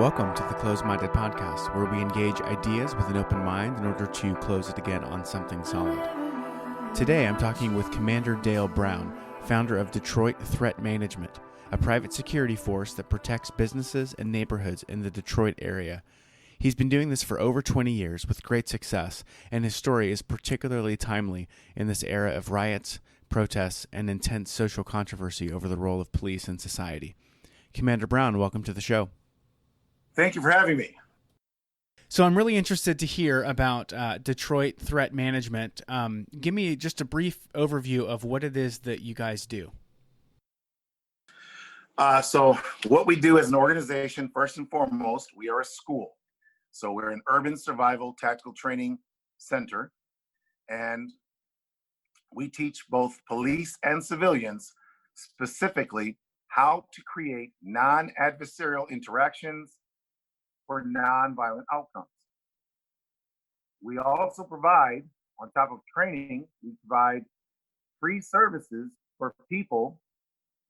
Welcome to the Closed-Minded Podcast, where we engage ideas with an open mind in order to close it again on something solid. Today, I'm talking with Commander Dale Brown, founder of Detroit Threat Management, a private security force that protects businesses and neighborhoods in the Detroit area. He's been doing this for over 20 years with great success, and his story is particularly timely in this era of riots, protests, and intense social controversy over the role of police in society. Commander Brown, welcome to the show. Thank you for having me. So I'm really interested to hear about Detroit Threat Management. Give me just a brief overview of what it is that you guys do. So what we do as an organization, first and foremost, we are a school. So we're an urban survival tactical training center, and we teach both police and civilians specifically how to create non-adversarial interactions for non-violent outcomes. We also provide, on top of training, we provide free services for people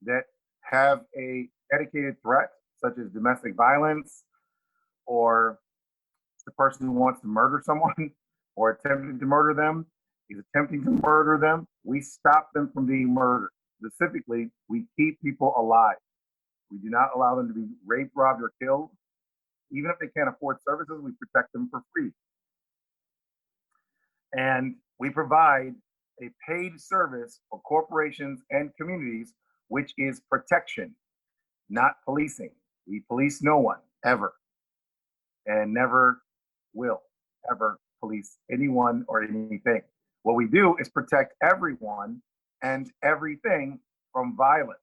that have a dedicated threat, such as domestic violence, or the person who wants to murder someone or attempting to murder them is attempting to murder them. We stop them from being murdered. Specifically, we keep people alive. We do not allow them to be raped, robbed, or killed. Even if they can't afford services, we protect them for free. And we provide a paid service for corporations and communities, which is protection, not policing. We police no one, ever, and never will ever police anyone or anything. What we do is protect everyone and everything from violence.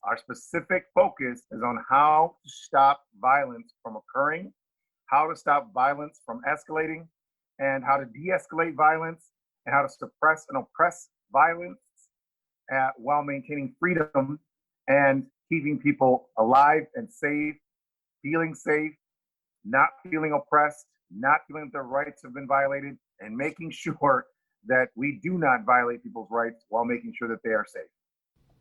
Our specific focus is on how to stop violence from occurring, how to stop violence from escalating, and how to de-escalate violence, and how to suppress and oppress violence while maintaining freedom and keeping people alive and safe, not feeling oppressed, not feeling that their rights have been violated, and making sure that we do not violate people's rights while making sure that they are safe.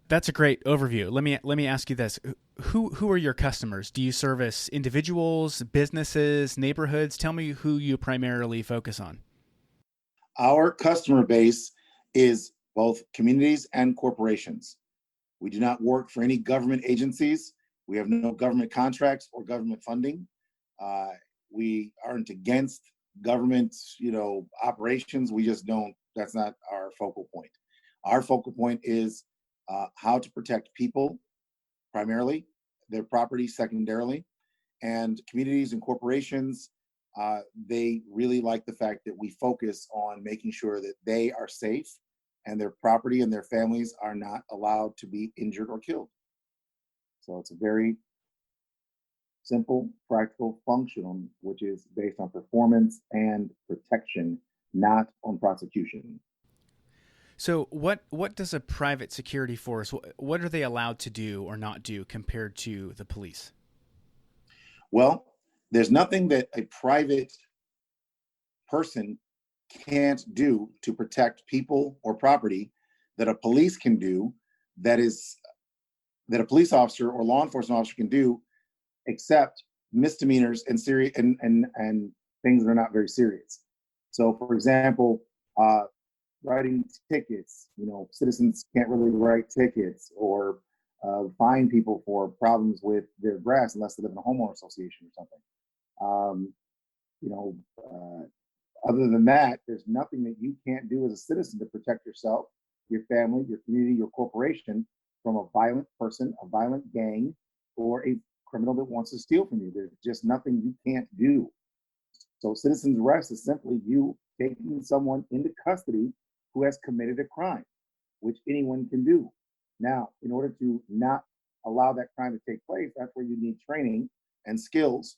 That's a great overview. Let me ask you this: Who are your customers? Do you service individuals, businesses, neighborhoods? Tell me who you primarily focus on. Our customer base is both communities and corporations. We do not work for any government agencies. We have no government contracts or government funding. We aren't against government, operations. We just don't. That's not our focal point. Our focal point is how to protect people, primarily, their property secondarily, and communities and corporations. They really like the fact that we focus on making sure that they are safe and their property and their families are not allowed to be injured or killed. So it's a very simple, practical, functional, which is based on performance and protection, not on prosecution. So what does a private security force, what are they allowed to do or not do compared to the police? Well, there's nothing that a private person can't do to protect people or property that a police can do, that a police officer or law enforcement officer can do, except misdemeanors and serious and things that are not very serious. So, for example, writing tickets, citizens can't really write tickets or fine people for problems with their grass unless they live in a homeowner association or something. Other than that, there's nothing that you can't do as a citizen to protect yourself, your family, your community, your corporation from a violent person, a violent gang, or a criminal that wants to steal from you. There's just nothing you can't do. So citizen's arrest is simply you taking someone into custody who has committed a crime, which anyone can do. Now, in order to not allow that crime to take place, that's where you need training and skills.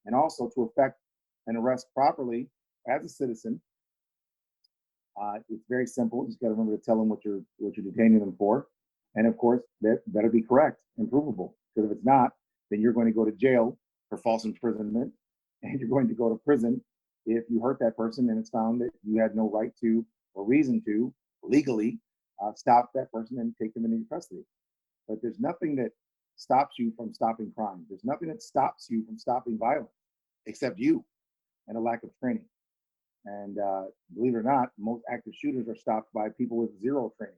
And also to effect an arrest properly as a citizen, it's very simple. You just got to remember to tell them what you're detaining them for. And of course, that better be correct and provable. Because if it's not, then you're going to go to jail for false imprisonment, and you're going to go to prison if you hurt that person and it's found that you had no right to or reason to legally stop that person and take them into your custody. But there's nothing that stops you from stopping crime. There's nothing that stops you from stopping violence except you and a lack of training. And believe it or not, most active shooters are stopped by people with zero training.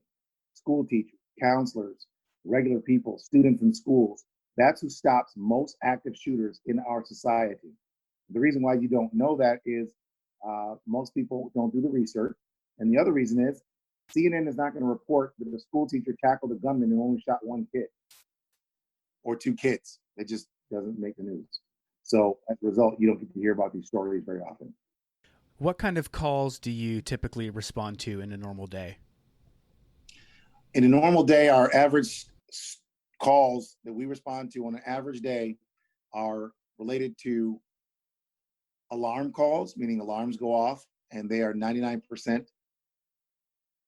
School teachers, counselors, regular people, students in schools. That's who stops most active shooters in our society. The reason why you don't know that is most people don't do the research. And the other reason is CNN is not going to report that a school teacher tackled a gunman who only shot one kid or two kids. It just doesn't make the news. So as a result, you don't get to hear about these stories very often. What kind of calls do you typically respond to in a normal day? In a normal day, our average calls that we respond to on an average day are related to alarm calls, meaning alarms go off, and they are 99%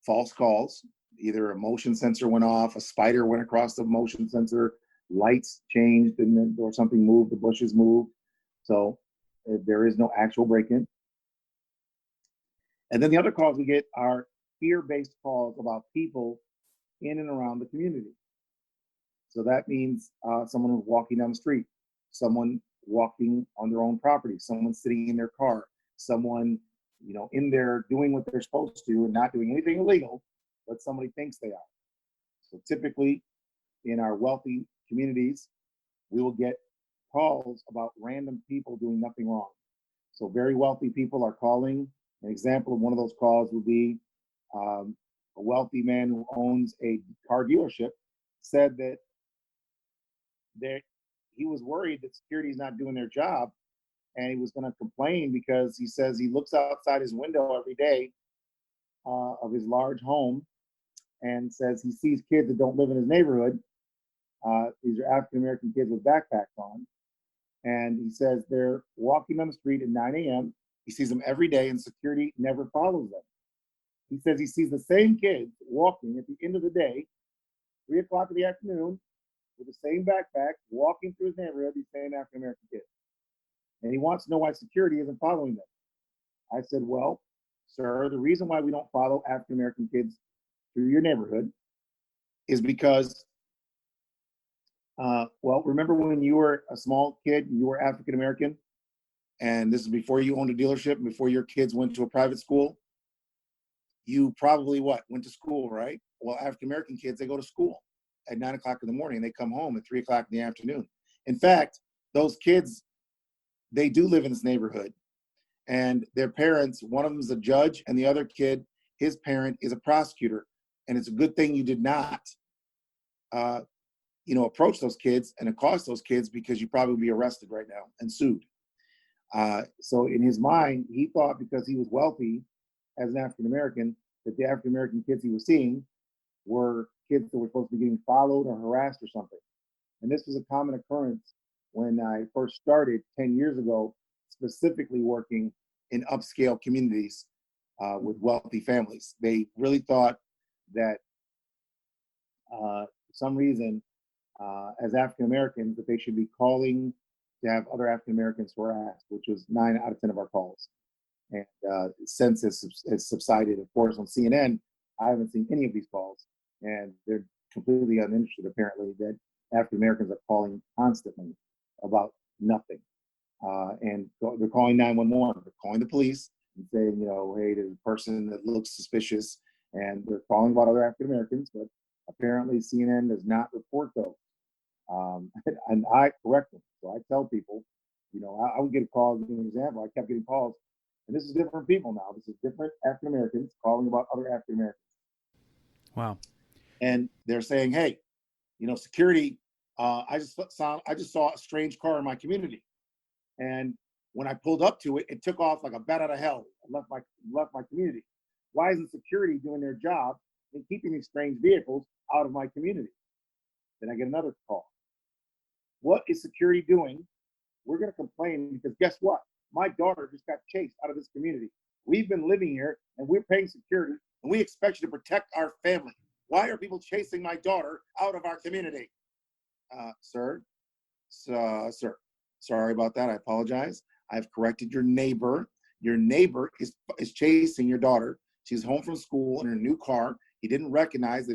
false calls. Either a motion sensor went off, a spider went across the motion sensor, lights changed, or something moved, the bushes moved. So there is no actual break-in. And then the other calls we get are fear-based calls about people in and around the community. So that means someone walking down the street, someone walking on their own property, someone sitting in their car, someone, in there doing what they're supposed to and not doing anything illegal, but somebody thinks they are. So typically in our wealthy communities, we will get calls about random people doing nothing wrong. So very wealthy people are calling. An example of one of those calls would be a wealthy man who owns a car dealership said that he was worried that security is not doing their job, and he was going to complain because he says he looks outside his window every day of his large home and says he sees kids that don't live in his neighborhood. These are African-American kids with backpacks on. And he says they're walking on the street at 9 a.m. He sees them every day, and security never follows them. He says he sees the same kids walking at the end of the day, 3 o'clock in the afternoon, with the same backpack, walking through his neighborhood, these same African-American kids. And he wants to know why security isn't following them. I said, well, sir, the reason why we don't follow African-American kids through your neighborhood is because, remember when you were a small kid, you were African-American, and this is before you owned a dealership, before your kids went to a private school, you probably went to school, right? Well, African-American kids, they go to school at 9 o'clock in the morning, and they come home at 3 o'clock in the afternoon. In fact, those kids, they do live in this neighborhood, and their parents, one of them is a judge, and the other kid, his parent is a prosecutor. And it's a good thing you did not, approach those kids and accost those kids, because you probably would be arrested right now and sued. So in his mind, he thought because he was wealthy as an African-American, that the African-American kids he was seeing were kids that were supposed to be getting followed or harassed or something. And this was a common occurrence when I first started 10 years ago, specifically working in upscale communities with wealthy families. They really thought that for some reason, as African-Americans, that they should be calling to have other African-Americans harassed, which was 9 out of 10 of our calls. And since it's subsided, of course, on CNN, I haven't seen any of these calls, and they're completely uninterested, apparently, that African-Americans are calling constantly about nothing. And they're calling 911, they're calling the police and saying, hey, there's a person that looks suspicious, and they're calling about other African-Americans, but apparently CNN does not report those. And I correct them. So I tell people, I would get a call, as an example, I kept getting calls, and this is different people now. This is different African-Americans calling about other African-Americans. Wow. And they're saying, hey, security, I just saw a strange car in my community. And when I pulled up to it, it took off like a bat out of hell and left my community. Why isn't security doing their job in keeping these strange vehicles out of my community? Then I get another call. What is security doing? We're going to complain because guess what? My daughter just got chased out of this community. We've been living here and we're paying security, and we expect you to protect our family. Why are people chasing my daughter out of our community? Sir, sorry about that. I apologize. I've corrected your neighbor. Your neighbor is chasing your daughter. She's home from school in her new car. He didn't recognize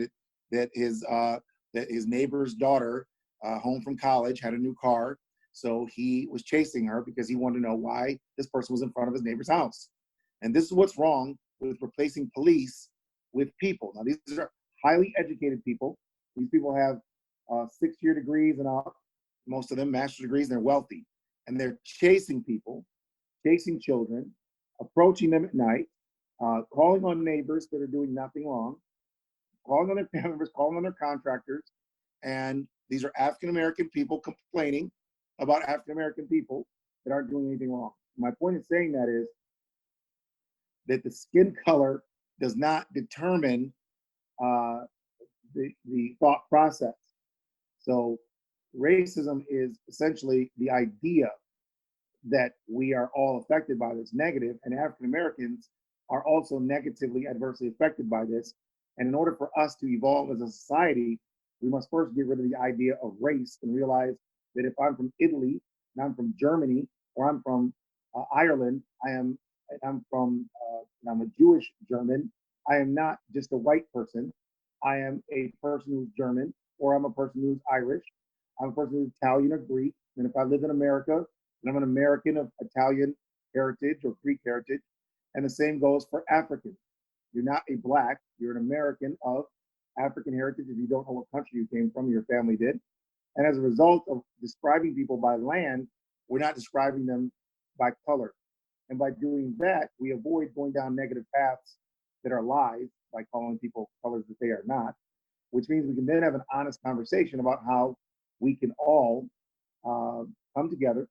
that his neighbor's daughter home from college, had a new car. So he was chasing her because he wanted to know why this person was in front of his neighbor's house. And this is what's wrong with replacing police with people. Now, these are highly educated people. These people have 6-year degrees and up, most of them master's degrees, and they're wealthy. And they're chasing people, chasing children, approaching them at night, calling on neighbors that are doing nothing wrong, calling on their family members, calling on their contractors. And these are African-American people complaining about African-American people that aren't doing anything wrong. My point in saying that is that the skin color does not determine the thought process. So racism is essentially the idea that we are all affected by this negative, and African Americans are also negatively adversely affected by this. And in order for us to evolve as a society, we must first get rid of the idea of race and realize that if I'm from Italy and I'm from Germany or I'm from Ireland, I'm a Jewish German, I am not just a white person. I am a person who's German, or I'm a person who's Irish. I'm a person who's Italian or Greek. And if I live in America, and I'm an American of Italian heritage or Greek heritage, and the same goes for Africans. You're not a Black, you're an American of African heritage. If you don't know what country you came from, your family did. And as a result of describing people by land, we're not describing them by color. And by doing that, we avoid going down negative paths that are lies by calling people colors that they are not, which means we can then have an honest conversation about how we can all come together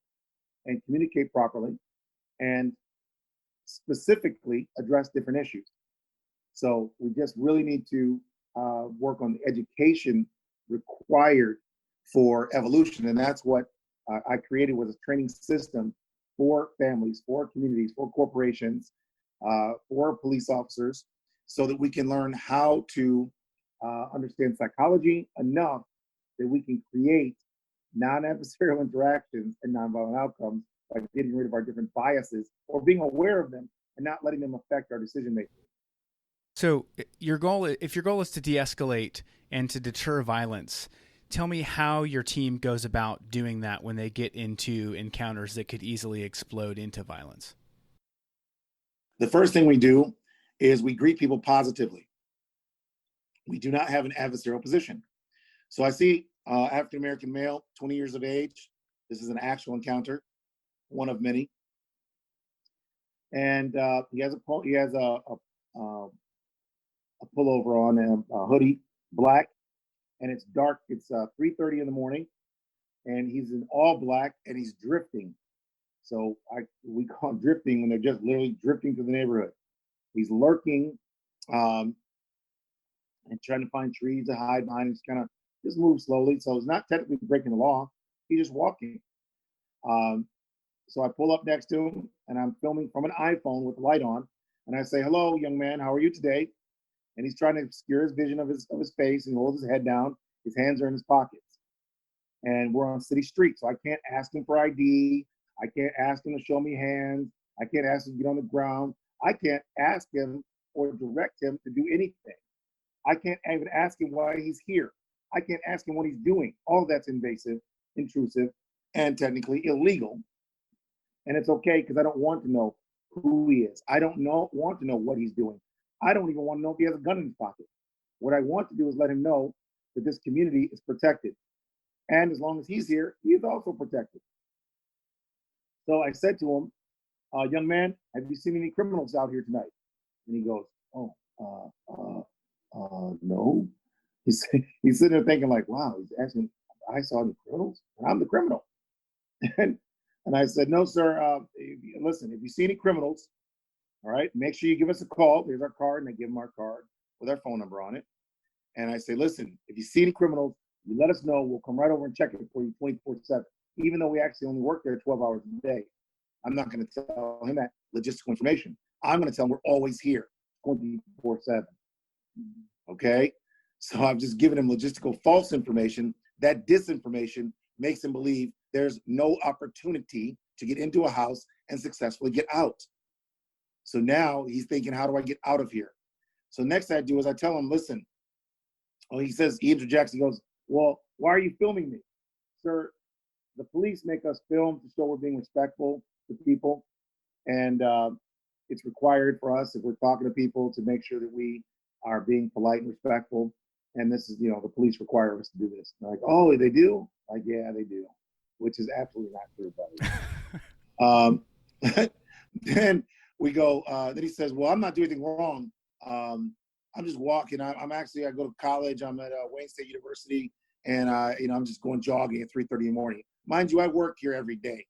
and communicate properly and specifically address different issues. So we just really need to work on the education required for evolution. And that's what I created, was a training system for families, for communities, for corporations, for police officers, so that we can learn how to understand psychology enough that we can create non-adversarial interactions and nonviolent outcomes by getting rid of our different biases or being aware of them and not letting them affect our decision making. So if your goal is to de-escalate and to deter violence, tell me how your team goes about doing that when they get into encounters that could easily explode into violence. The first thing we do is we greet people positively. We do not have an adversarial position. So I see African-American male, 20 years of age. This is an actual encounter, one of many. And he has a pullover on, and a hoodie, black, and it's dark. It's 3:30 in the morning, and he's in all black, and he's drifting. So we call it drifting when they're just literally drifting through the neighborhood. He's lurking and trying to find trees to hide behind. He's kind of just move slowly. So it's not technically breaking the law. He's just walking. So I pull up next to him, and I'm filming from an iPhone with the light on. And I say, "Hello, young man, how are you today?" And he's trying to obscure his vision of his face, and he holds his head down. His hands are in his pockets. And we're on city street, so I can't ask him for ID. I can't ask him to show me hands. I can't ask him to get on the ground. I can't ask him or direct him to do anything. I can't even ask him why he's here. I can't ask him what he's doing. All of that's invasive, intrusive, and technically illegal. And it's okay, because I don't want to know who he is. I don't want to know what he's doing. I don't even want to know if he has a gun in his pocket. What I want to do is let him know that this community is protected. And as long as he's here, he is also protected. So I said to him, "Young man, have you seen any criminals out here tonight?" And he goes, "No." He's sitting there thinking like, "Wow, he's asking, I saw any criminals? And I'm the criminal." And I said, "No, sir. Listen, if you see any criminals, all right, make sure you give us a call. Here's our card." And I give him our card with our phone number on it. And I say, "Listen, if you see any criminals, you let us know. We'll come right over and check it for you 24/7. Even though we actually only work there 12 hours a day. I'm not going to tell him that logistical information. I'm going to tell him we're always here 24/7. Okay? So I've just given him logistical false information. That disinformation makes him believe there's no opportunity to get into a house and successfully get out. So now he's thinking, how do I get out of here? So next I do is I tell him, "Listen," he interjects, he goes, "Well, why are you filming me?" sir, the police make us film to show we're being respectful to people. And it's required for us if we're talking to people to make sure that we are being polite and respectful. And this is, the police require us to do this. They're like, oh, they do? Like, yeah, they do, which is absolutely not true, buddy. Then we go, then he says, well, I'm not doing anything wrong. I'm just walking. I go to college. I'm at Wayne State University, and I'm just going jogging at 3:30 in the morning. Mind you, I work here every day.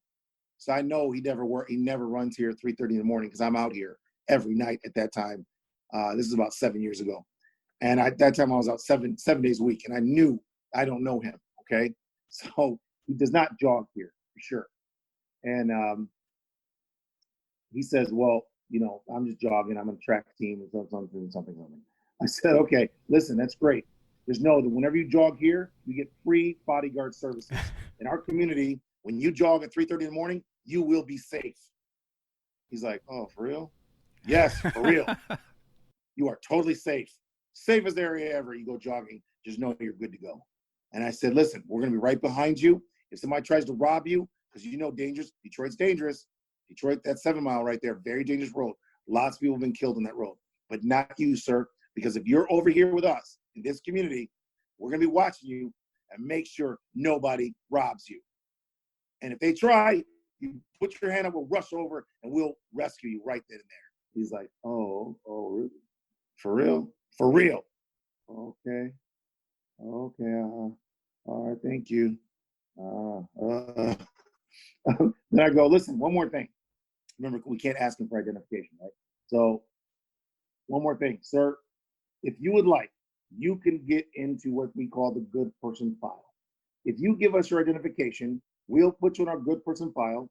So I know he never runs here at 3:30 in the morning because I'm out here every night at that time. This is about 7 years ago. And at that time I was out seven days a week, and I knew I don't know him. Okay. So he does not jog here for sure. And he says, well, I'm just jogging. I'm on a track team or something. I said, okay, listen, that's great. Just know that whenever you jog here, you get free bodyguard services. In our community, when you jog at 3:30 in the morning, you will be safe. He's like, oh, for real? Yes, for real. You are totally safe. Safest area ever. You go jogging, just know you're good to go. And I said, listen, we're going to be right behind you. If somebody tries to rob you, because dangerous, Detroit's dangerous. Detroit, that 7 Mile right there, very dangerous road. Lots of people have been killed on that road, but not you, sir. Because if you're over here with us in this community, we're going to be watching you and make sure nobody robs you. And if they try, you put your hand up, we'll rush over and we'll rescue you right then and there. He's like, oh, really? For real? For real. Okay. All right, thank you. Then I go, listen, one more thing. Remember, we can't ask him for identification, right? So one more thing, sir. If you would like, you can get into what we call the good person file. If you give us your identification, we'll put you in our good person file.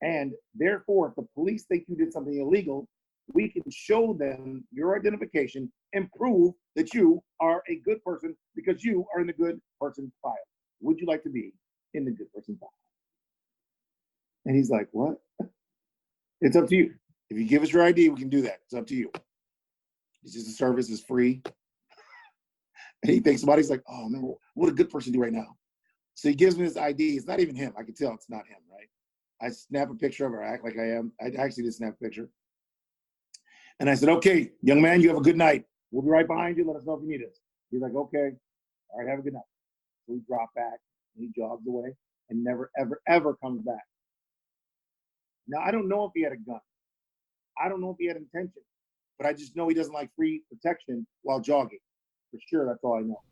And therefore, if the police think you did something illegal, we can show them your identification and prove that you are a good person because you are in the good person file. Would you like to be in the good person file? And he's like, what? It's up to you. If you give us your ID, we can do that. It's up to you. It's just a service, is free. And he thinks about it. He's like, oh man, what a good person do right now. So he gives me his ID. It's not even him. I can tell it's not him, right? I snap a picture of her, act like I am. I actually did snap a picture. And I said, okay, young man, you have a good night. We'll be right behind you. Let us know if you need us. He's like, okay. All right, have a good night. So we drop back and he jogs away and never, ever, ever comes back. Now, I don't know if he had a gun. I don't know if he had intention, but I just know he doesn't like free protection while jogging. For sure, that's all I know.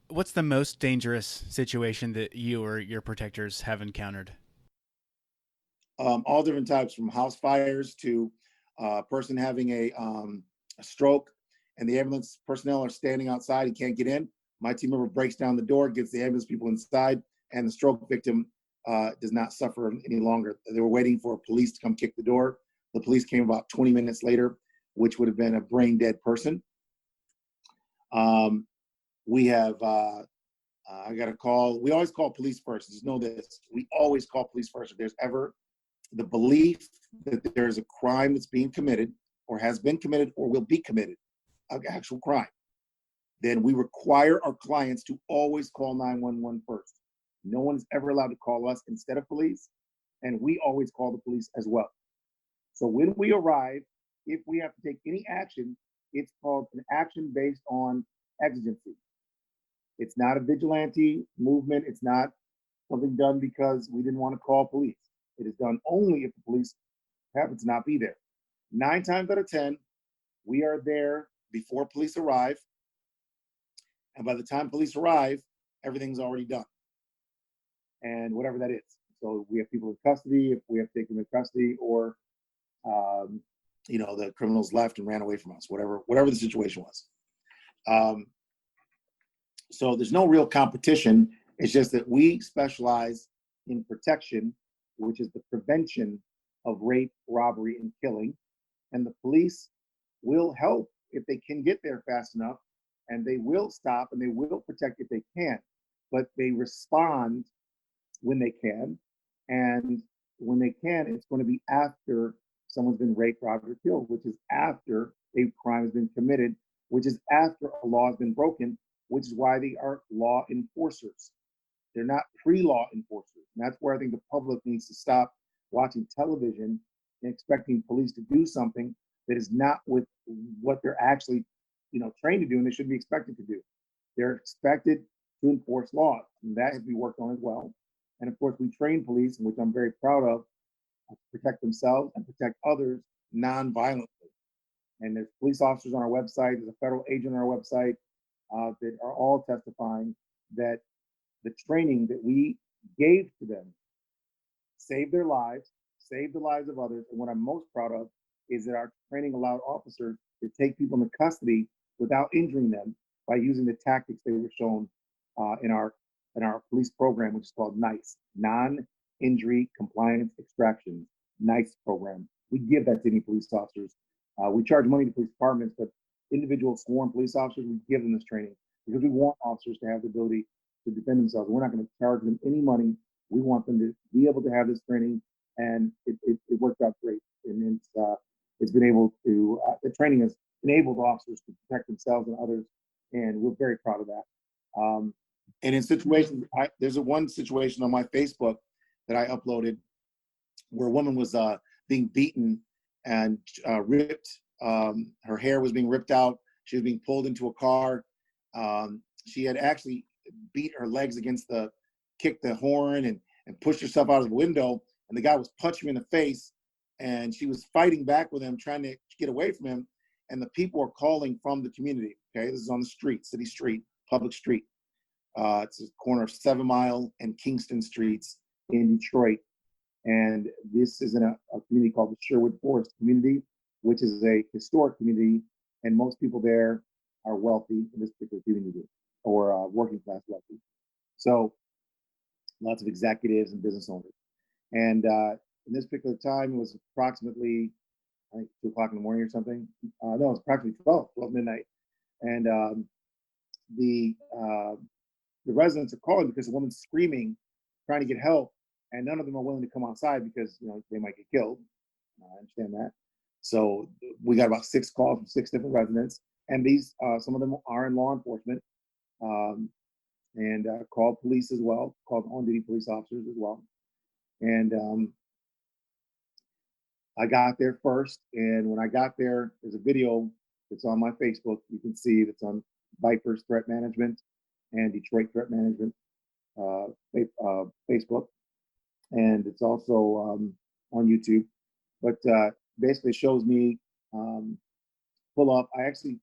What's the most dangerous situation that you or your protectors have encountered? All different types, from house fires to a person having a stroke, and the ambulance personnel are standing outside. He can't get in. My team member breaks down the door, gets the ambulance people inside, and the stroke victim does not suffer any longer. They were waiting for police to come kick the door. The police came about 20 minutes later, which would have been a brain dead person. We have, I got a call. We always call police first. Just know this. We always call police first. If there's ever the belief that there's a crime that's being committed or has been committed or will be committed, an actual crime, then we require our clients to always call 911 first. No one is ever allowed to call us instead of police, and we always call the police as well. So when we arrive, if we have to take any action, it's called an action based on exigency. It's not a vigilante movement. It's not something done because we didn't want to call police. It is done only if the police happen to not be there. 9 times out of 10, we are there before police arrive. And by the time police arrive, everything's already done. And whatever that is. So we have people in custody, if we have to take them in custody, or the criminals left and ran away from us, whatever the situation was. So there's no real competition. It's just that we specialize in protection, which is the prevention of rape, robbery, and killing. And the police will help if they can get there fast enough, and they will stop and they will protect if they can, but they respond when they can. And when they can, it's going to be after someone's been raped, robbed, or killed, which is after a crime has been committed, which is after a law has been broken, which is why they are law enforcers. They're not pre-law enforcers. And that's where I think the public needs to stop watching television and expecting police to do something that is not with what they're actually, trained to do and they should be expected to do. They're expected to enforce laws, and that has to be worked on as well. And of course, we train police, which I'm very proud of, to protect themselves and protect others non-violently. And there's police officers on our website, there's a federal agent on our website that are all testifying that the training that we gave to them saved their lives, saved the lives of others. And what I'm most proud of is that our training allowed officers to take people into custody without injuring them by using the tactics they were shown in our police program, which is called NICE, Non-Injury Compliance Extraction, NICE program. We give that to any police officers. We charge money to police departments, but individual sworn police officers, we give them this training because we want officers to have the ability to defend themselves. We're not going to charge them any money. We want them to be able to have this training, and it worked out great. And it's been able to, the training has enabled officers to protect themselves and others, and we're very proud of that. And in situations, there's one situation on my Facebook that I uploaded where a woman was being beaten and ripped. Her hair was being ripped out. She was being pulled into a car. She had actually beat her legs against kicked the horn and pushed herself out of the window. And the guy was punching her in the face. And she was fighting back with him, trying to get away from him. And the people are calling from the community. Okay, this is on the street, city street, public street. It's a corner of 7 Mile and Kingston Streets in Detroit. And this is in a community called the Sherwood Forest community, which is a historic community. And most people there are wealthy in this particular community, or working class wealthy. So lots of executives and business owners. And in this particular time, it was approximately, I think, 2 o'clock in the morning or something. No, it was approximately 12 midnight. And the residents are calling because the woman's screaming, trying to get help, and none of them are willing to come outside because they might get killed. I understand that. So we got about 6 calls from 6 different residents, and these some of them are in law enforcement, and called police as well, called on-duty police officers as well. And I got there first, and when I got there, there's a video that's on my Facebook. You can see that's on Viper's Threat Management and Detroit Threat Management Facebook, and it's also on YouTube. But basically shows me pull up. I actually,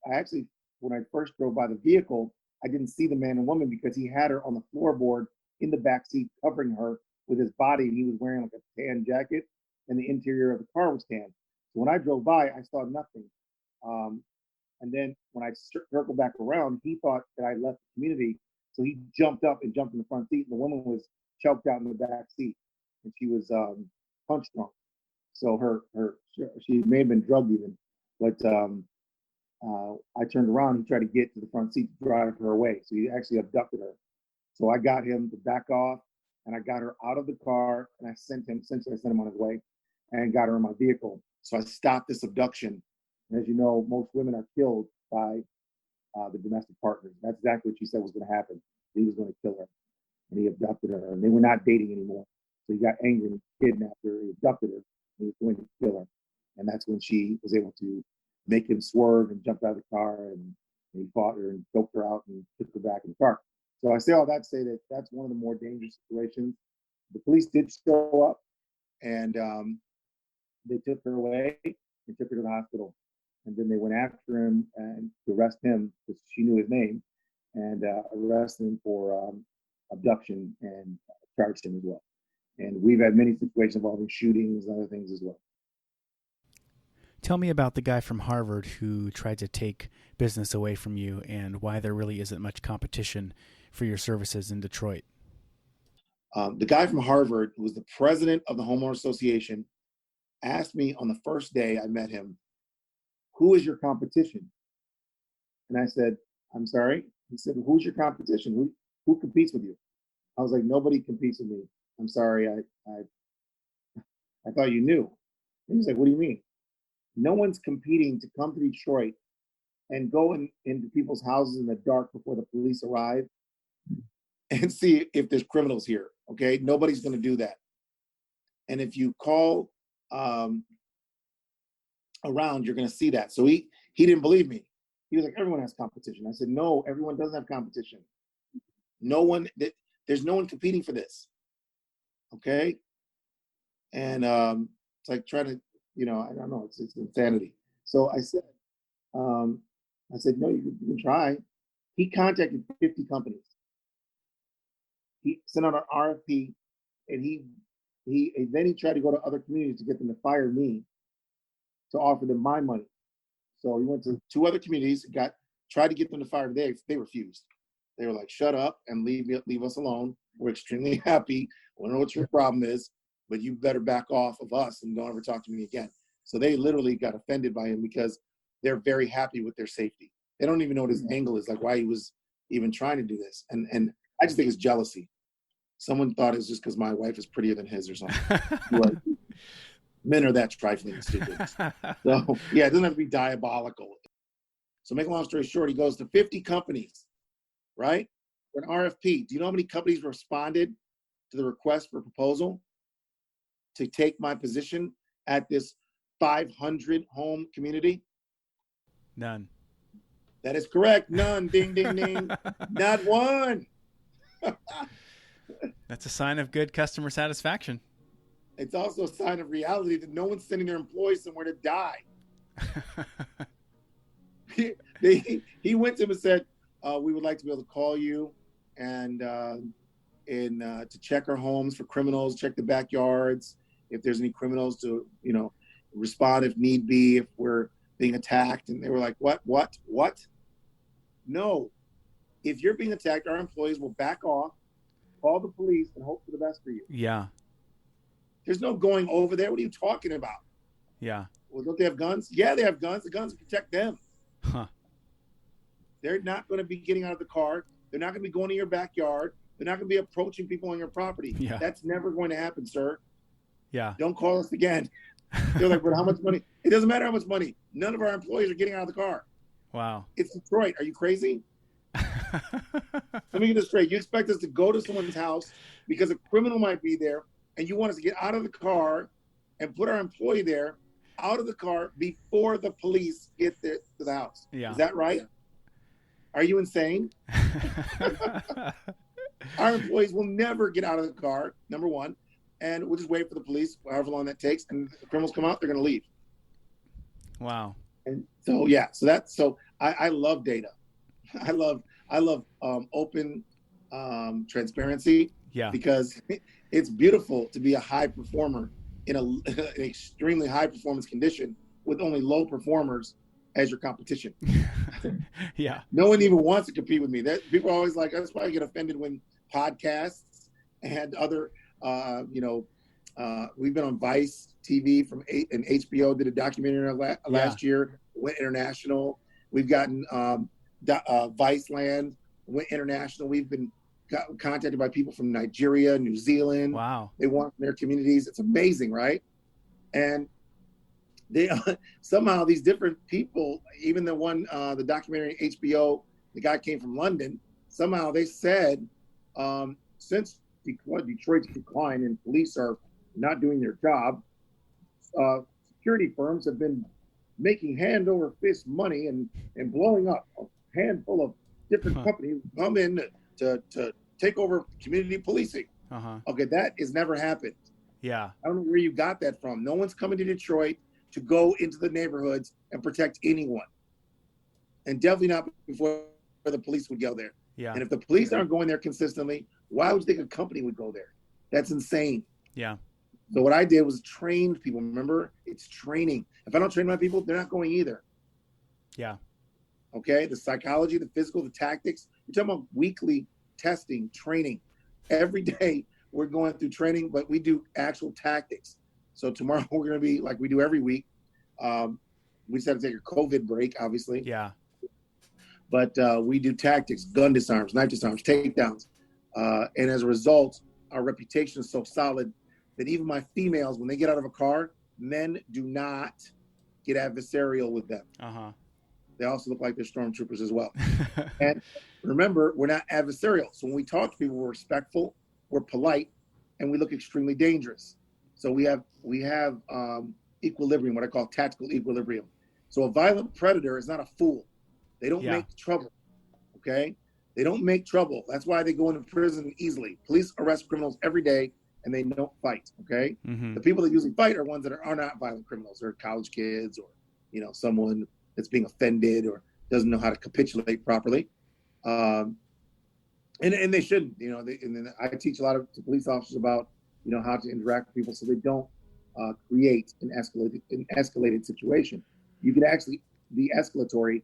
when I first drove by the vehicle, I didn't see the man and woman because he had her on the floorboard in the back seat, covering her with his body, and he was wearing like a tan jacket, and the interior of the car was tan. So when I drove by, I saw nothing. And then when I circled back around, he thought that I left the community. So he jumped up and jumped in the front seat. And the woman was choked out in the back seat, and she was punch drunk. So she may have been drugged even. But I turned around. He tried to get to the front seat to drive her away. So he actually abducted her. So I got him to back off, and I got her out of the car, and I sent him on his way, and got her in my vehicle. So I stopped this abduction. And as you know, most women are killed by the domestic partners. That's exactly what she said was going to happen. He was going to kill her, and he abducted her, and they were not dating anymore. So he got angry and kidnapped her. He abducted her, and he was going to kill her. And that's when she was able to make him swerve and jump out of the car, and he fought her and choked her out and took her back in the car. So I say all that to say that that's one of the more dangerous situations. The police did show up, and they took her away and took her to the hospital. And then they went after him and to arrest him because she knew his name, and arrest him for abduction and charged him as well. And we've had many situations involving shootings and other things as well. Tell me about the guy from Harvard who tried to take business away from you, and why there really isn't much competition for your services in Detroit. The guy from Harvard, who was the president of the Homeowner Association, asked me on the first day I met him, "Who is your competition?" And I said, "I'm sorry?" He said, "Who's your competition? Who competes with you?" I was like, "Nobody competes with me. I'm sorry, I thought you knew." And he's like, "What do you mean?" No one's competing to come to Detroit and go into people's houses in the dark before the police arrive and see if there's criminals here. Okay, nobody's going to do that. And if you call around, you're going to see that. So he didn't believe me. He was like, everyone has competition. I said, no, everyone doesn't have competition. There's no one competing for this. Okay. And it's like trying to, I don't know, it's insanity. So I said, no, you can try. He contacted 50 companies. He sent out an RFP, and then he tried to go to other communities to get them to fire me to offer them my money. So he went to 2 other communities, tried to get them to fire me. They refused. They were like, shut up and leave us alone. We're extremely happy. I don't know what your problem is, but you better back off of us and don't ever talk to me again. So they literally got offended by him because they're very happy with their safety. They don't even know what his angle is, like why he was even trying to do this. And I just think it's jealousy. Someone thought it's just because my wife is prettier than his or something. Men are that trifling and stupid. So yeah, it doesn't have to be diabolical. So make a long story short, he goes to 50 companies, right? For an RFP. Do you know how many companies responded to the request for proposal to take my position at this 500 home community? None. That is correct. None. Ding, ding, ding. Not one. That's a sign of good customer satisfaction. It's also a sign of reality that no one's sending their employees somewhere to die. He went to him and said, we would like to be able to call you and to check our homes for criminals, check the backyards, if there's any criminals to, respond if need be, if we're being attacked. And they were like, what? No. If you're being attacked, our employees will back off, call the police, and hope for the best for you. Yeah. There's no going over there. What are you talking about? Yeah. Well, don't they have guns? Yeah, they have guns. The guns protect them. Huh. They're not going to be getting out of the car. They're not going to be going to your backyard. They're not going to be approaching people on your property. Yeah. That's never going to happen, sir. Yeah. Don't call us again. They're like, but how much money? It doesn't matter how much money. None of our employees are getting out of the car. Wow. It's Detroit. Are you crazy? Let me get this straight. You expect us to go to someone's house because a criminal might be there, and you want us to get out of the car and put our employee there out of the car before the police get there to the house? Yeah. Is that right? Are you insane? Our employees will never get out of the car, number one, and we'll just wait for the police, however long that takes, and if the criminals come out, they're going to leave. Wow. And so, yeah, I love data. I love open transparency. Yeah. Because it's beautiful to be a high performer in an extremely high performance condition with only low performers as your competition. Yeah. No one even wants to compete with me. People are always like, that's why I get offended when podcasts and other, we've been on Vice TV and HBO did a documentary last year, went international. We've gotten Vice Land, went international. We've been contacted by people from Nigeria, New Zealand. Wow. They want their communities. It's amazing, right? And they somehow these different people, even the documentary HBO, the guy came from London. Somehow they said, since Detroit's decline and police are not doing their job, security firms have been making hand over fist money and blowing up a handful of different companies come in to take over community policing. Okay, that has never happened. Yeah. I don't know where you got that from. No one's coming to Detroit to go into the neighborhoods and protect anyone. And definitely not before the police would go there. Yeah. And if the police aren't going there consistently, why would you think a company would go there? That's insane. Yeah. So what I did was train people. Remember, it's training. If I don't train my people, they're not going either. Yeah. Okay, the psychology, the physical, the tactics. You're talking about weekly testing, training. Every day we're going through training, but we do actual tactics. So tomorrow we're going to be like we do every week. We just had to take a COVID break, obviously. Yeah. But we do tactics, gun disarms, knife disarms, takedowns. And as a result, our reputation is so solid that even my females, when they get out of a car, men do not get adversarial with them. they also look like they're stormtroopers as well. And remember, we're not adversarial. So when we talk to people, we're respectful, we're polite, and we look extremely dangerous. So we have equilibrium, what I call tactical equilibrium. So a violent predator is not a fool. They don't make trouble. Okay? They don't make trouble. That's why they go into prison easily. Police arrest criminals every day and they don't fight. Okay? Mm-hmm. The people that usually fight are ones that are not violent criminals. They're college kids, or someone that's being offended or doesn't know how to capitulate properly. And they shouldn't. And then I teach a lot of police officers about how to interact with people so they don't create an escalated situation. You can actually be escalatory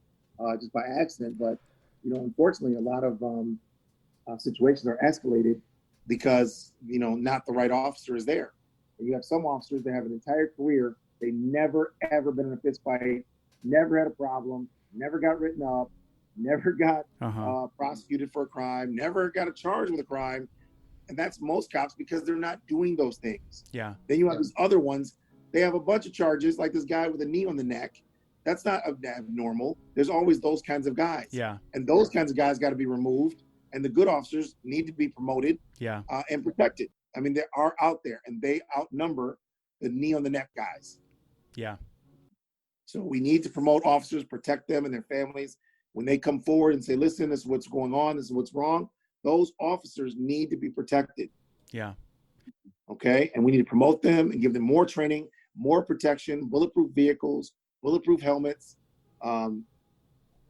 just by accident, but unfortunately, a lot of situations are escalated because not the right officer is there. And you have some officers that have an entire career, they never ever been in a fist fight, never had a problem, never got written up, never got prosecuted for a crime, never got a charge with a crime. And that's most cops because they're not doing those things. Yeah. Then you have these other ones, they have a bunch of charges, like this guy with a knee on the neck. That's not abnormal. There's always those kinds of guys. Yeah. And those kinds of guys got to be removed. And the good officers need to be promoted and protected. I mean, they are out there and they outnumber the knee on the neck guys. Yeah. So we need to promote officers, protect them and their families. When they come forward and say, listen, this is what's going on, this is what's wrong, those officers need to be protected. Yeah. Okay. And we need to promote them and give them more training, more protection, bulletproof vehicles, bulletproof helmets,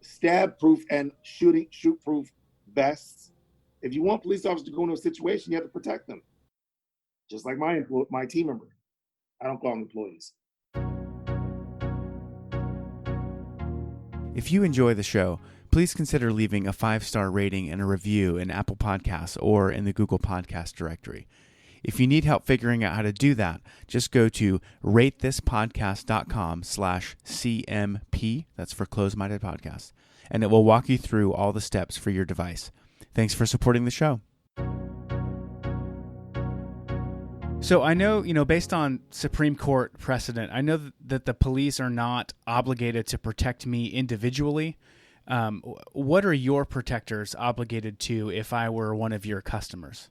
stab-proof and shoot-proof vests. If you want police officers to go into a situation, you have to protect them. Just like my team member. I don't call them employees. If you enjoy the show, please consider leaving a 5-star rating and a review in Apple Podcasts or in the Google Podcast directory. If you need help figuring out how to do that, just go to ratethispodcast.com/CMP, that's for Closed-Minded Podcast, and it will walk you through all the steps for your device. Thanks for supporting the show. So I know, based on Supreme Court precedent, I know that the police are not obligated to protect me individually. What are your protectors obligated to if I were one of your customers?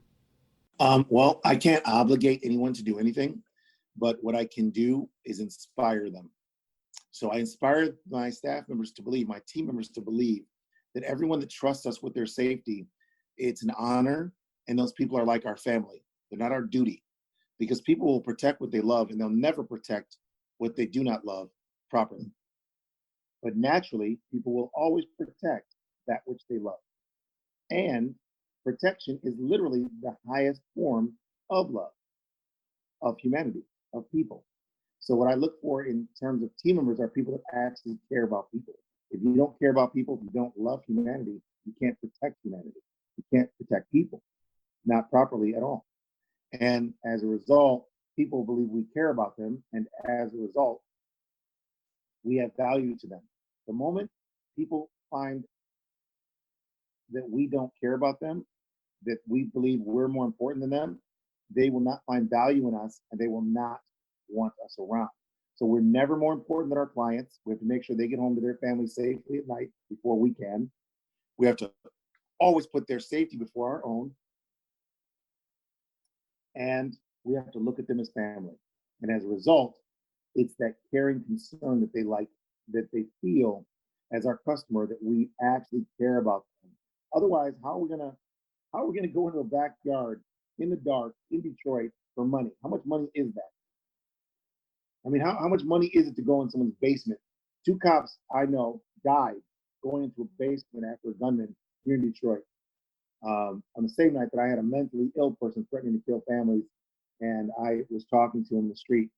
Well, I can't obligate anyone to do anything, but what I can do is inspire them. So I inspire my staff members to believe, my team members to believe that everyone that trusts us with their safety, it's an honor, and those people are like our family. They're not our duty, because people will protect what they love and they'll never protect what they do not love properly. But naturally, people will always protect that which they love. And protection is literally the highest form of love, of humanity, of people. So what I look for in terms of team members are people that actually care about people. If you don't care about people, if you don't love humanity, you can't protect humanity. You can't protect people, not properly at all. And as a result, people believe we care about them. And as a result, we have value to them. The moment people find that we don't care about them, that we believe we're more important than them, they will not find value in us and they will not want us around. So we're never more important than our clients. We have to make sure they get home to their family safely at night before we can. We have to always put their safety before our own. And we have to look at them as family. And as a result, it's that caring concern that that they feel as our customer, that we actually care about them. Otherwise, how are we gonna go into a backyard in the dark in Detroit for money? How much money is that? I mean, how much money is it to go in someone's basement? 2 cops I know died going into a basement after a gunman here in Detroit. On the same night that I had a mentally ill person threatening to kill families, and I was talking to him in the street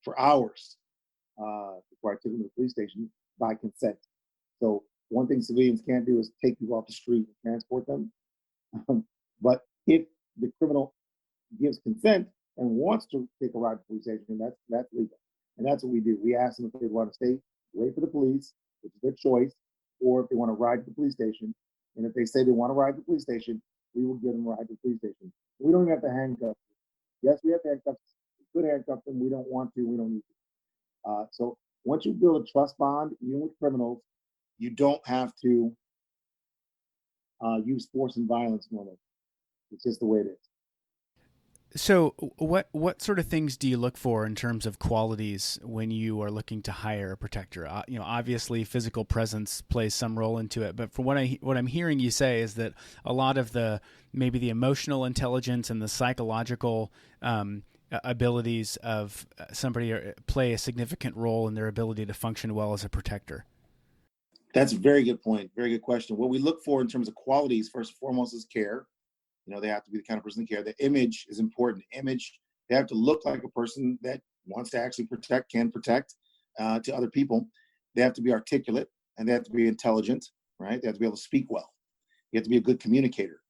for hours before I took him to the police station by consent. So one thing civilians can't do is take people off the street and transport them. But if the criminal gives consent and wants to take a ride to the police station, that's legal. And that's what we do. We ask them if they want to stay, wait for the police, which is their choice, or if they want to ride to the police station. And if they say they want to ride to the police station, we will give them a ride to the police station. We don't have to handcuff them. Yes, we have to handcuff them. We could handcuff them. We don't want to. We don't need to. So once you build a trust bond, even with criminals, you don't have to use force and violence normally. It's just the way it is. So what sort of things do you look for in terms of qualities when you are looking to hire a protector? Obviously physical presence plays some role into it, but for what I'm hearing you say is that a lot of maybe the emotional intelligence and the psychological abilities of somebody play a significant role in their ability to function well as a protector. That's a very good point. Very good question. What we look for in terms of qualities, first and foremost, is care. They have to be the kind of person to care. The image is important. Image, they have to look like a person that wants to actually protect, can protect to other people. They have to be articulate, and they have to be intelligent, right? They have to be able to speak well. You have to be a good communicator,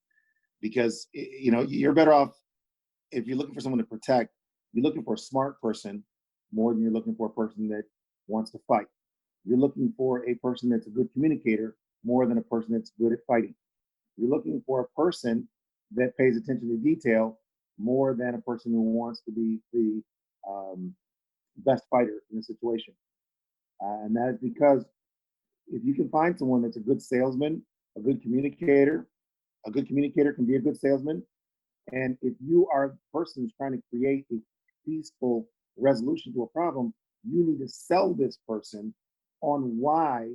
because you're better off if you're looking for someone to protect. You're looking for a smart person more than you're looking for a person that wants to fight. You're looking for a person that's a good communicator more than a person that's good at fighting. You're looking for a person that pays attention to detail more than a person who wants to be the best fighter in a situation. And that is because if you can find someone that's a good salesman, a good communicator can be a good salesman. And if you are the person who's trying to create a peaceful resolution to a problem, you need to sell this person on why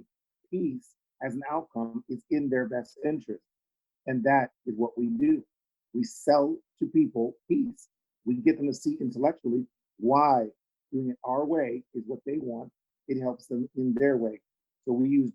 peace as an outcome is in their best interest. And that is what we do. We sell to people peace. We get them to see intellectually why doing it our way is what they want. It helps them in their way. So we use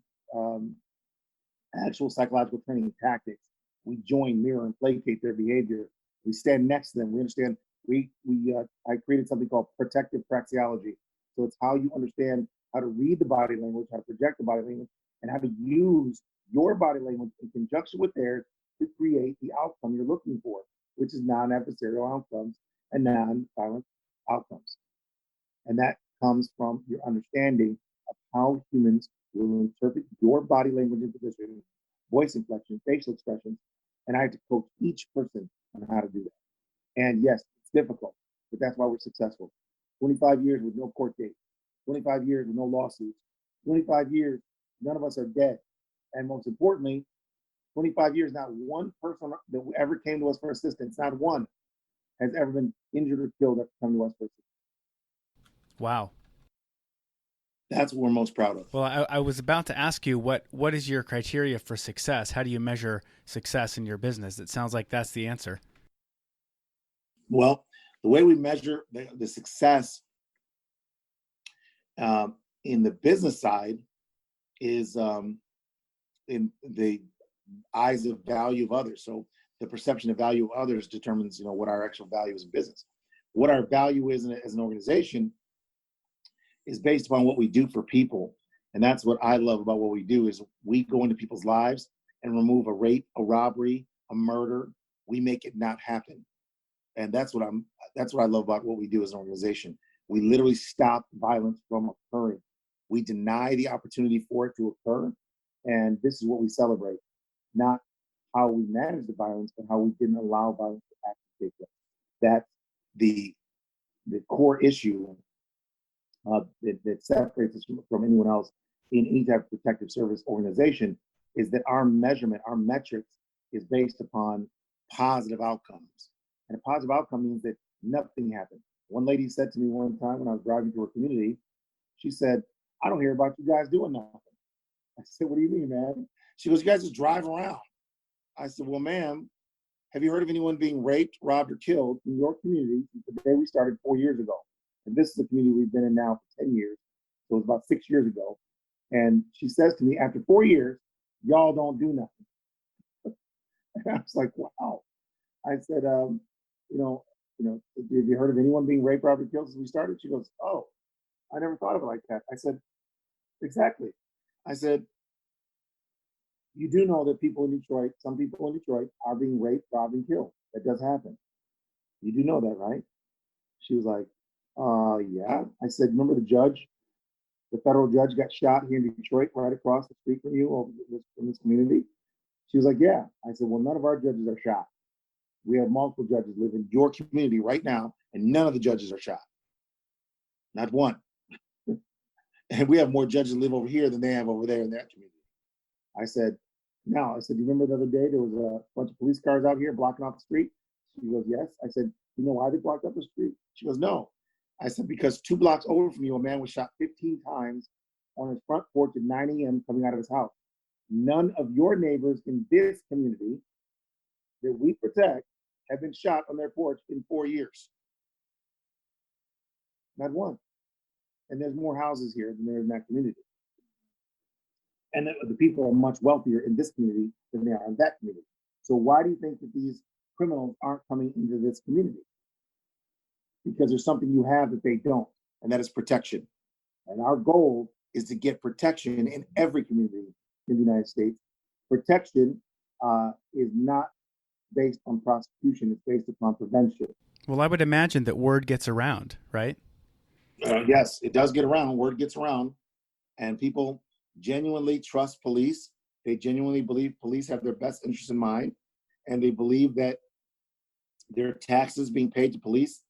actual psychological training tactics. We join, mirror, and placate their behavior. We stand next to them. We understand. I created something called protective praxeology. So it's how you understand how to read the body language, how to project the body language, and how to use your body language in conjunction with theirs to create the outcome you're looking for, which is non-adversarial outcomes and non-violent outcomes. And that comes from your understanding of how humans will interpret your body language and position, voice inflection, facial expressions, and I have to coach each person on how to do that. And yes, it's difficult, but that's why we're successful. 25 years with no court date, 25 years with no lawsuits, 25 years, none of us are dead. And most importantly, 25 years, not one person that ever came to us for assistance, not one, has ever been injured or killed after coming to us for assistance. Wow. That's what we're most proud of. Well, I was about to ask you, what is your criteria for success? How do you measure success in your business? It sounds like that's the answer. Well, the way we measure the success in the business side is in the eyes of value of others. So the perception of value of others determines, what our actual value is in business. What our value is as an organization is based upon what we do for people. And that's what I love about what we do is we go into people's lives and remove a rape, a robbery, a murder. We make it not happen. And that's what I love about what we do as an organization. We literally stop violence from occurring. We deny the opportunity for it to occur. And this is what we celebrate. Not how we manage the violence, but how we didn't allow violence to actually take place. That's the core issue that separates us from anyone else in any type of protective service organization is that our measurement, our metrics is based upon positive outcomes. And a positive outcome means that nothing happened. One lady said to me one time when I was driving to her community, she said, "I don't hear about you guys doing nothing." I said, "What do you mean, man?" She goes, "You guys just drive around." I said, "Well, ma'am, have you heard of anyone being raped, robbed, or killed in your community since the day we started 4 years ago?" And this is a community we've been in now for 10 years. So it was about 6 years ago. And she says to me, after 4 years, y'all don't do nothing. And I was like, wow. I said, have you heard of anyone being raped, robbed, or killed since we started? She goes, "Oh, I never thought of it like that." I said, exactly. I said, you do know that some people in Detroit are being raped, robbed, and killed. That does happen. You do know that, right? She was like, yeah. I said, remember the federal judge got shot here in Detroit right across the street from you from this community? She was like, yeah. I said, well, none of our judges are shot. We have multiple judges live in your community right now, and none of the judges are shot. Not one. And we have more judges live over here than they have over there in that community. I said, no. I said, you remember the other day there was a bunch of police cars out here blocking off the street? She goes, yes. I said, you know why they blocked up the street? She goes, no. I said, because 2 blocks over from you, a man was shot 15 times on his front porch at 9 a.m. coming out of his house. None of your neighbors in this community that we protect have been shot on their porch in 4 years. Not one. And there's more houses here than there is in that community. And the people are much wealthier in this community than they are in that community. So why do you think that these criminals aren't coming into this community? Because there's something you have that they don't, and that is protection. And our goal is to get protection in every community in the United States. Protection is not based on prosecution, it's based upon prevention. Well, I would imagine that word gets around, right? Yes, it does get around. Word gets around, and people genuinely trust police. They genuinely believe police have their best interests in mind, and they believe that their taxes being paid to police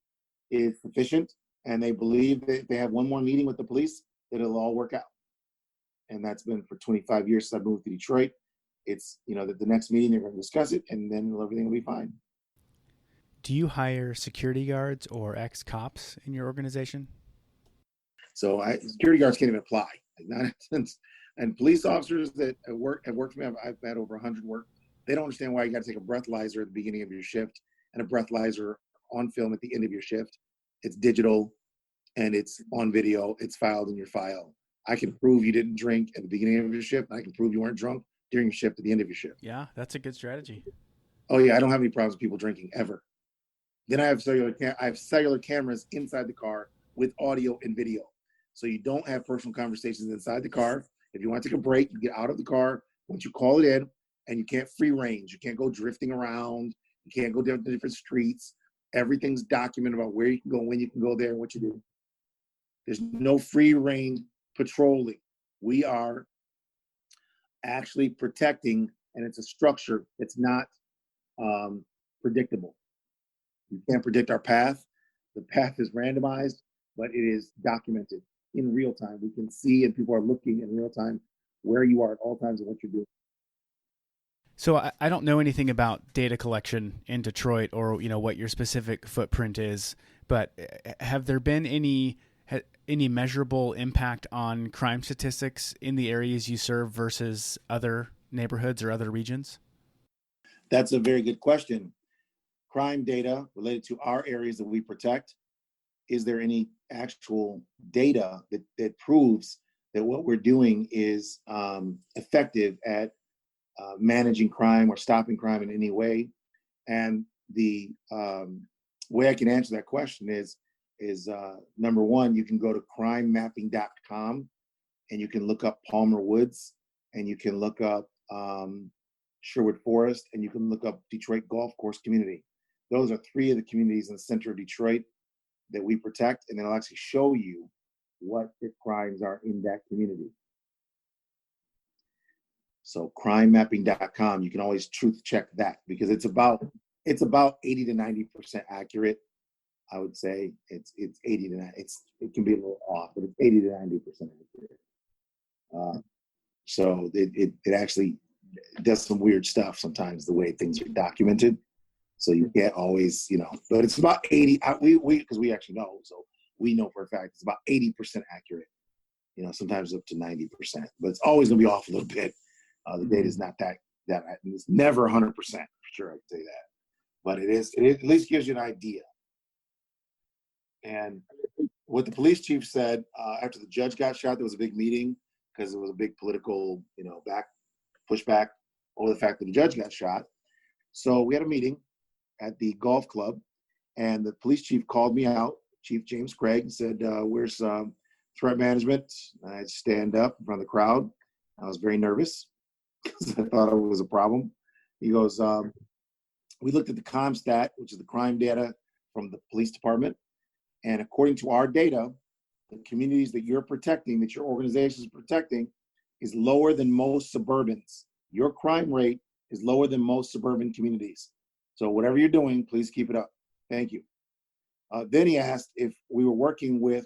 is sufficient, and they believe that if they have one more meeting with the police, that it'll all work out. And that's been for 25 years since I moved to Detroit. It's, that the next meeting they're going to discuss it, and then everything will be fine. Do you hire security guards or ex-cops in your organization? So security guards can't even apply. And police officers that have worked for me, I've had over 100 work. They don't understand why you got to take a breathalyzer at the beginning of your shift and a breathalyzer on film at the end of your shift. It's digital and it's on video. It's filed in your file. I can prove you didn't drink at the beginning of your shift. And I can prove you weren't drunk during your shift at the end of your shift. Yeah, that's a good strategy. Oh yeah, I don't have any problems with people drinking ever. Then I have cellular cameras inside the car with audio and video. So you don't have personal conversations inside the car. If you want to take a break, you get out of the car. Once you call it in, and you can't free range. You can't go drifting around. You can't go down to different streets. Everything's documented about where you can go, when you can go there, and what you do. There's no free range patrolling. We are actually protecting, and it's a structure. It's not predictable. You can't predict our path. The path is randomized, but it is documented in real time. We can see, and people are looking in real time where you are at all times and what you're doing. So I don't know anything about data collection in Detroit or what your specific footprint is, but have there been any measurable impact on crime statistics in the areas you serve versus other neighborhoods or other regions? That's a very good question. Crime data related to our areas that we protect, is there any actual data that proves that what we're doing is effective at managing crime or stopping crime in any way? And the way I can answer that question is number one, you can go to crimemapping.com and you can look up Palmer Woods, and you can look up Sherwood Forest, and you can look up Detroit Golf Course Community. Those are 3 of the communities in the center of Detroit that we protect, and it'll actually show you what the crimes are in that community. So crimemapping.com, you can always truth check that, because it's about 80 to 90% accurate. I would say it's 80 to 90. It can be a little off, but it's 80 to 90% accurate. So it actually does some weird stuff sometimes, the way things are documented. So you can't always, but it's about 80. Because we actually know, so we know for a fact it's about 80% accurate. Sometimes up to 90%, but it's always going to be off a little bit. The data is not that it's never 100% for sure. I can say that, but it at least gives you an idea. And what the police chief said after the judge got shot, there was a big meeting because there was a big political, pushback over the fact that the judge got shot. So we had a meeting at the golf club, and the police chief called me out, Chief James Craig, and said, "Where's threat management?" I stand up in front of the crowd. I was very nervous because I thought it was a problem. He goes, "We looked at the ComStat, which is the crime data from the police department, and according to our data, the communities that you're protecting, that your organization is protecting, is lower than most suburbans. Your crime rate is lower than most suburban communities. So whatever you're doing, please keep it up. Thank you." Then he asked if we were working with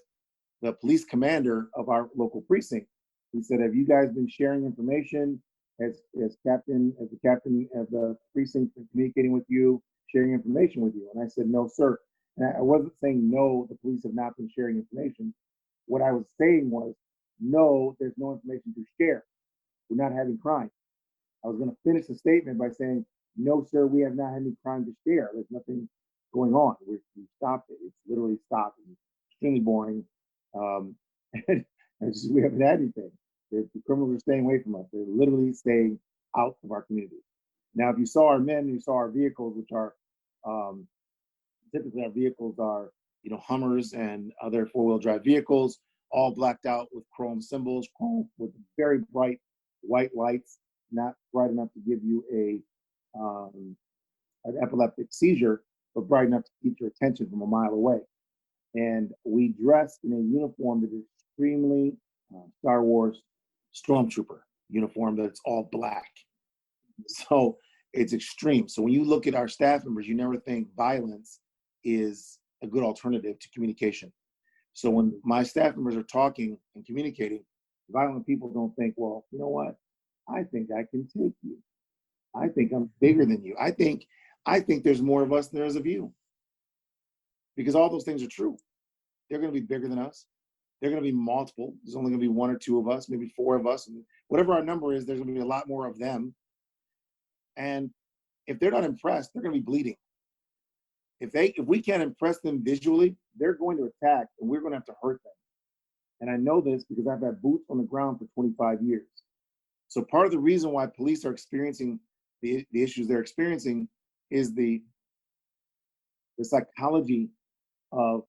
the police commander of our local precinct. He said, "Have you guys been sharing information as the captain of the precinct, communicating with you, sharing information with you. And I said, no, sir. And I wasn't saying no, the police have not been sharing information. What I was saying was, no, there's no information to share. We're not having crime. I was going to finish the statement by saying, no, sir, we have not had any crime to share. There's nothing going on. We stopped it. It's literally stopped. It's extremely boring. And we haven't had anything. The criminals are staying away from us. They're literally staying out of our community. Now, if you saw our men, you saw our vehicles, which are typically our vehicles are, Hummers and other four-wheel drive vehicles, all blacked out with chrome symbols, chrome with very bright white lights, not bright enough to give you an epileptic seizure, but bright enough to keep your attention from a mile away. And we dressed in a uniform that is extremely Star Wars stormtrooper uniform that's all black. So it's extreme. So when you look at our staff members, you never think violence is a good alternative to communication. So when my staff members are talking and communicating, violent people don't think, well, you know what? I think I can take you. I think I'm bigger than you. I think there's more of us than there is of you. Because all those things are true. They're going to be bigger than us. They're going to be multiple. There's only going to be one or two of us, maybe four of us. And whatever our number is, there's going to be a lot more of them. And if they're not impressed, they're going to be bleeding. If we can't impress them visually, they're going to attack, and we're going to have to hurt them. And I know this because I've had boots on the ground for 25 years. So part of the reason why police are experiencing the issues they're experiencing is the psychology of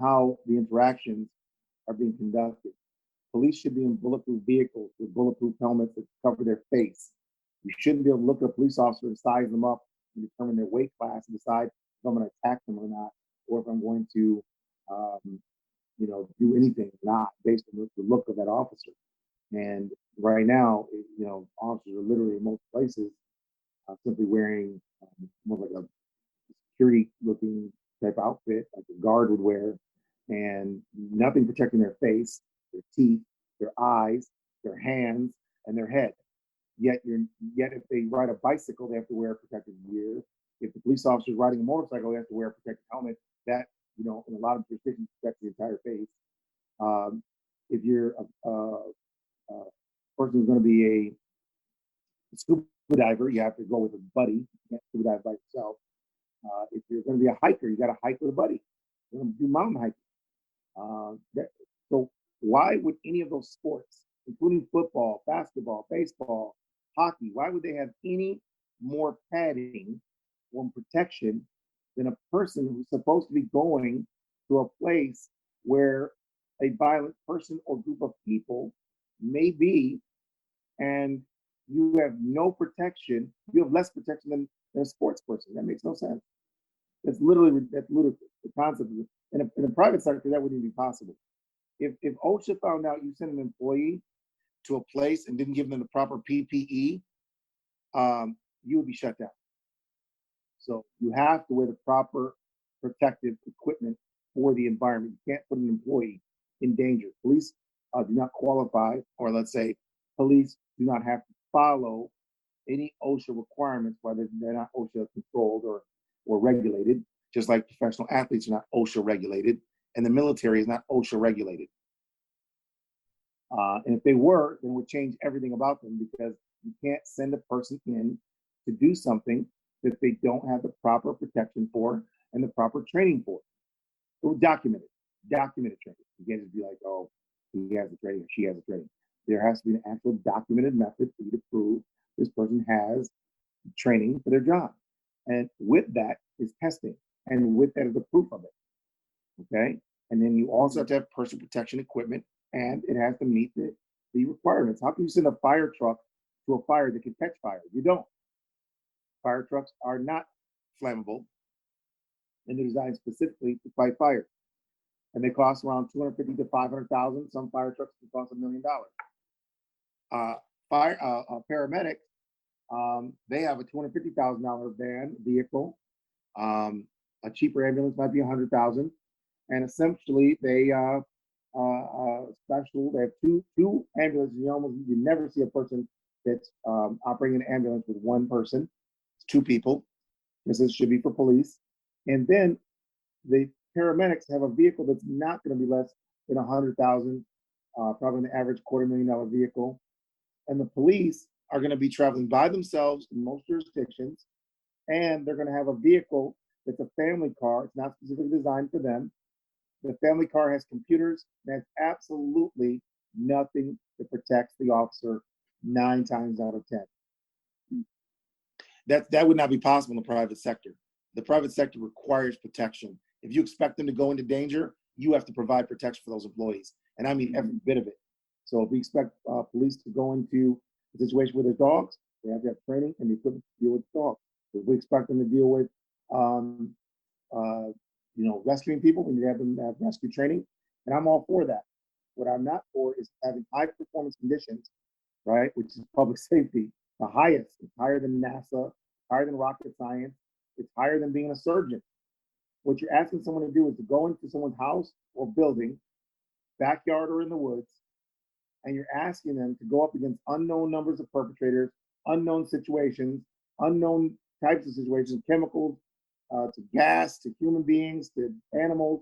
how the interactions are being conducted. Police should be in bulletproof vehicles with bulletproof helmets that cover their face. You shouldn't be able to look at a police officer and size them up and determine their weight class and decide if I'm going to attack them or not, or if I'm going to, do anything or not based on the look of that officer. And right now, officers are literally in most places simply wearing more like a security-looking type outfit, like a guard would wear, and nothing protecting their face, their teeth, their eyes, their hands, and their head. Yet if they ride a bicycle, they have to wear protective gear. If the police officer is riding a motorcycle, they have to wear a protective helmet. That, in a lot of jurisdictions, protects the entire face. If you're a person who's going to be a scuba diver, you have to go with a buddy. You can't scuba dive by yourself. If you're going to be a hiker, you got to hike with a buddy. You're going to do mountain hiking. So why would any of those sports, including football, basketball, baseball, hockey, why would they have any more padding or protection than a person who's supposed to be going to a place where a violent person or group of people may be, and you have no protection, you have less protection than a sports person? That makes no sense. That's ludicrous. The concept of it. In a private sector, that wouldn't even be possible. If OSHA found out you sent an employee to a place and didn't give them the proper PPE, you would be shut down. So you have to wear the proper protective equipment for the environment. You can't put an employee in danger. Police do not qualify, or let's say police do not have to follow any OSHA requirements, whether they're not OSHA controlled or regulated, just like professional athletes are not OSHA regulated, and the military is not OSHA regulated. And if they were, then it would change everything about them, because you can't send a person in to do something that they don't have the proper protection for and the proper training for. So documented training. You can't just be like, oh, he has the training or she has the training. There has to be an actual documented method for you to prove this person has training for their job. And with that is testing. And with that is the proof of it. Okay? And then you also have to have personal protection equipment, and it has to meet the requirements. How can you send a fire truck to a fire that can catch fire? You don't. Fire trucks are not flammable, and they're designed specifically to fight fire. And they cost around $250,000 to $500,000. Some fire trucks can cost $1 million. Paramedics, they have a $250,000 vehicle. A cheaper ambulance might be $100,000, and essentially they have two ambulances. You never see a person that's operating an ambulance with one person, two people. This should be for police. And then the paramedics have a vehicle that's not going to be less than 100,000, probably an average $250,000 vehicle. And the police are going to be traveling by themselves in most jurisdictions, and they're going to have a vehicle that's a family car. It's not specifically designed for them. The family car has computers and has absolutely nothing that protects the officer 9 times out of 10. That would not be possible in the private sector. The private sector requires protection. If you expect them to go into danger, you have to provide protection for those employees. And I mean every bit of it. So if we expect police to go into a situation with their dogs, they have to have training and the equipment to deal with dogs. If we expect them to deal with, rescuing people, we need to have them have rescue training. And I'm all for that. What I'm not for is having high performance conditions, right, which is public safety, the highest. It's higher than NASA, higher than rocket science. It's higher than being a surgeon. What you're asking someone to do is to go into someone's house or building, backyard or in the woods, and you're asking them to go up against unknown numbers of perpetrators, unknown situations, unknown types of situations, chemicals, to gas, to human beings, to animals,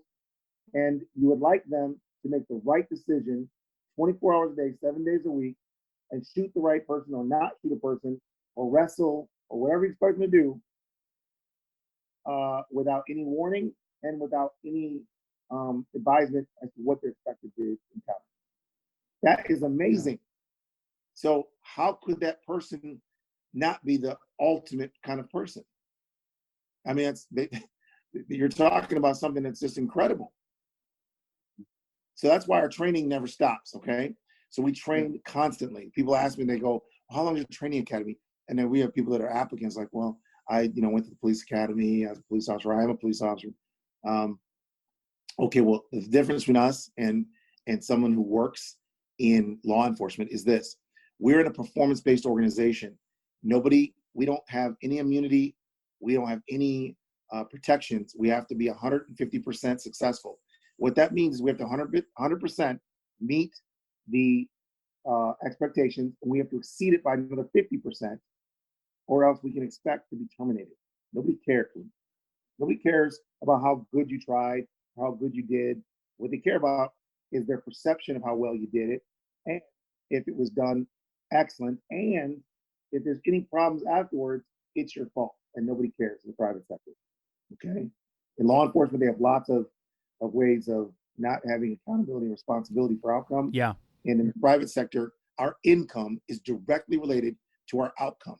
and you would like them to make the right decision 24 hours a day, 7 days a week, and shoot the right person or not shoot a person or wrestle or whatever you expect them to do without any warning and without any advisement as to what they're expected to encounter. That is amazing. So how could that person not be the ultimate kind of person? I mean, you're talking about something that's just incredible. So that's why our training never stops, okay? So we train constantly. People ask me, they go, how long is your training academy? And then we have people that are applicants like, well, I went to the police academy as a police officer. I am a police officer. Okay, well, the difference between us and someone who works in law enforcement is this. We're in a performance-based organization. We don't have any immunity. We don't have any protections. We have to be 150% successful. What that means is we have to 100% meet the expectations, and we have to exceed it by another 50%, or else we can expect to be terminated. Nobody cares. Nobody cares about how good you tried, how good you did. What they care about is their perception of how well you did it, and if it was done excellent, and if there's any problems afterwards, it's your fault, and nobody cares in the private sector. Okay? In law enforcement, they have lots of ways of not having accountability and responsibility for outcome. Yeah. And in the private sector, our income is directly related to our outcome.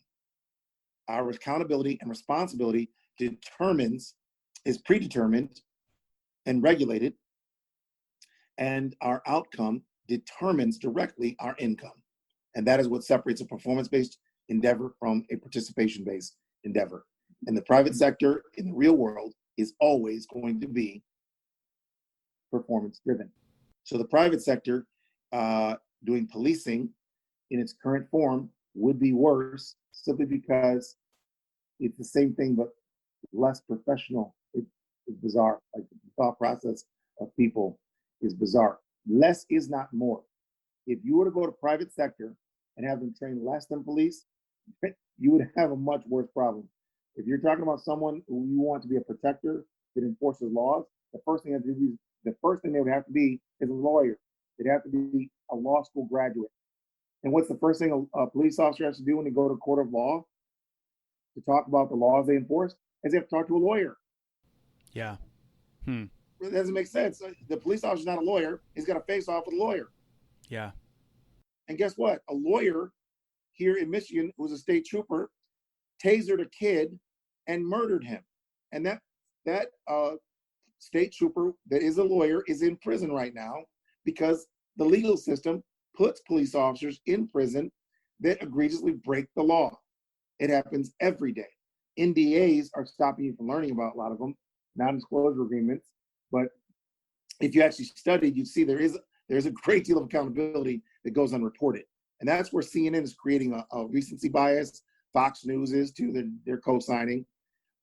Our accountability and responsibility is predetermined and regulated, and our outcome determines directly our income. And that is what separates a performance-based endeavor from a participation-based endeavor. And the private sector in the real world is always going to be performance-driven. So the private sector doing policing in its current form would be worse simply because it's the same thing but less professional. It's bizarre. Like the thought process of people is bizarre. Less is not more. If you were to go to private sector and have them train less than police, you would have a much worse problem. If you're talking about someone who you want to be a protector that enforces laws, the first thing they would have to be is a lawyer. They'd have to be a law school graduate. And what's the first thing a police officer has to do when they go to a court of law to talk about the laws they enforce? Is they have to talk to a lawyer. Yeah. It doesn't make sense. The police officer's not a lawyer. He's got to face off with a lawyer. Yeah. And guess what? A lawyer here in Michigan, who was a state trooper, tasered a kid and murdered him. And that state trooper that is a lawyer is in prison right now because the legal system puts police officers in prison that egregiously break the law. It happens every day. NDAs are stopping you from learning about a lot of them, non-disclosure agreements. But if you actually studied, you'd see there's a great deal of accountability that goes unreported. And that's where CNN is creating a recency bias. Fox News is too, they're co-signing.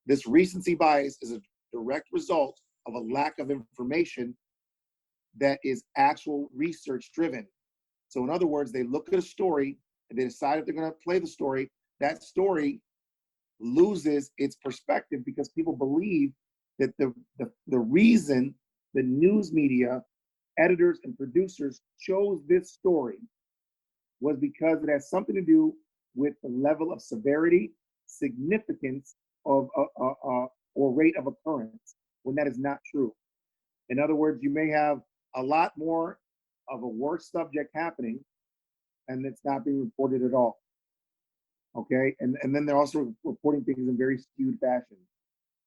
This recency bias is a direct result of a lack of information that is actual research driven. So in other words, they look at a story and they decide if they're going to play the story, that story loses its perspective because people believe that the reason the news media, editors and producers chose this story was because it has something to do with the level of severity, significance of or rate of occurrence, when that is not true. In other words, you may have a lot more of a worse subject happening and it's not being reported at all. Okay, and then they're also reporting things in very skewed fashion.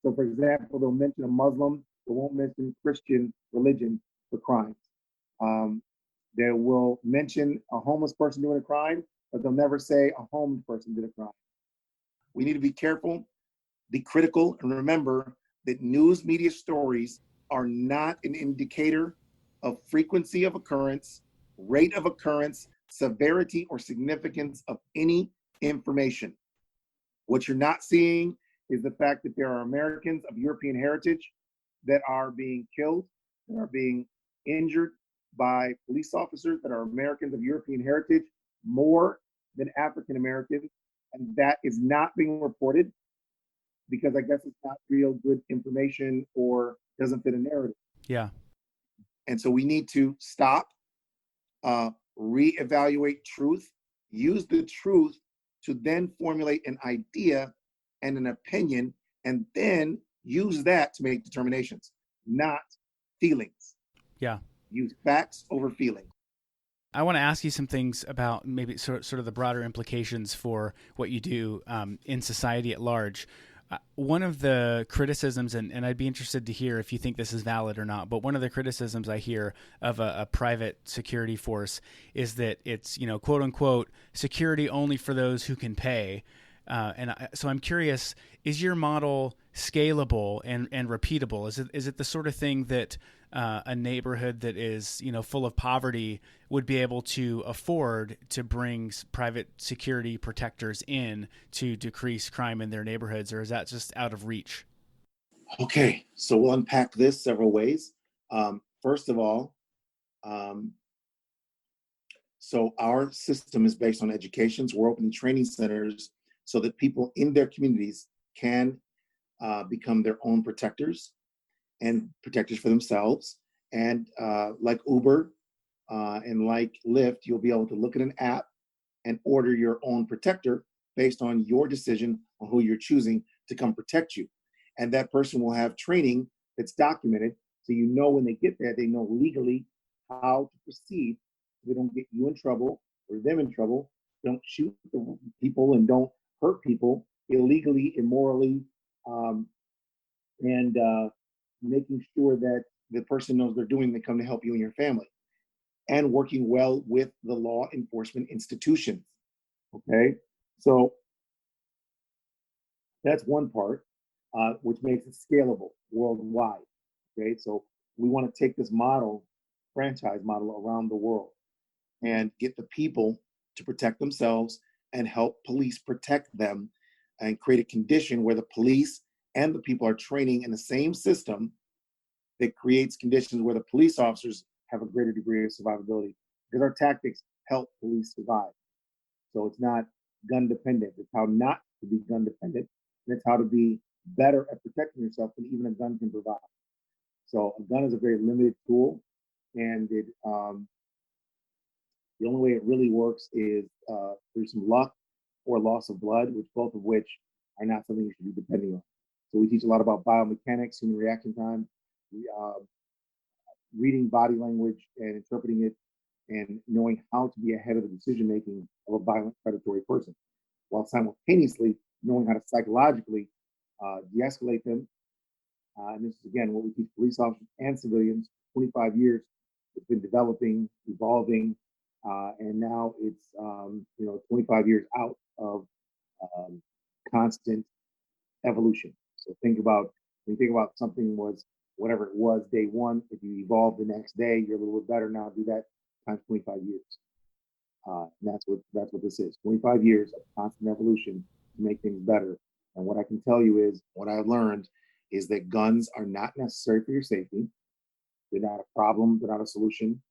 So for example, they'll mention a Muslim, they won't mention Christian religion for crimes. They will mention a homeless person doing a crime, but they'll never say a homeless person did a crime. We need to be careful, be critical, and remember that news media stories are not an indicator of frequency of occurrence, rate of occurrence, severity, or significance of any information. What you're not seeing is the fact that there are Americans of European heritage that are being killed, that are being injured by police officers that are Americans of European heritage more than African Americans, and that is not being reported because I guess it's not real good information or doesn't fit a narrative. Yeah. And so we need to stop, reevaluate truth, use the truth to then formulate an idea and an opinion, and then use that to make determinations, not feelings. Yeah. Use facts over feelings. I want to ask you some things about maybe sort of the broader implications for what you do in society at large. One of the criticisms, and I'd be interested to hear if you think this is valid or not, but one of the criticisms I hear of a private security force is that it's, quote unquote, security only for those who can pay. So I'm curious, is your model scalable and repeatable? Is it the sort of thing that a neighborhood that is, full of poverty would be able to afford to bring private security protectors in to decrease crime in their neighborhoods, or is that just out of reach? Okay, so we'll unpack this several ways. First of all, so our system is based on education. So we're opening training centers so that people in their communities can become their own protectors and protectors for themselves. And like Uber and like Lyft, you'll be able to look at an app and order your own protector based on your decision on who you're choosing to come protect you. And that person will have training that's documented. So when they get there, they know legally how to proceed. So they don't get you in trouble or them in trouble. Don't shoot the people and don't hurt people illegally, immorally, and making sure that the person knows they're doing, they come to help you and your family, and working well with the law enforcement institutions. Okay, so that's one part, which makes it scalable worldwide. Okay, so we want to take this model, franchise model, around the world and get the people to protect themselves and help police protect them, and create a condition where the police and the people are training in the same system that creates conditions where the police officers have a greater degree of survivability, because our tactics help police survive. So it's not gun dependent. It's how not to be gun dependent, and it's how to be better at protecting yourself than even a gun can provide. So a gun is a very limited tool, and it the only way it really works is through some luck or loss of blood, both of which are not something you should be depending on. So we teach a lot about biomechanics, human reaction time, reading body language and interpreting it, and knowing how to be ahead of the decision making of a violent predatory person, while simultaneously knowing how to psychologically de-escalate them. And this is, again, what we teach police officers and civilians. 25 years, it's been developing, evolving, and now it's 25 years out of constant evolution. So when you think about something was whatever it was day one, if you evolve the next day, you're a little bit better now. Do that times 25 years. And that's what this is. 25 years of constant evolution to make things better. And what I can tell you is, what I've learned is that guns are not necessary for your safety. They're not a problem. They're not a solution.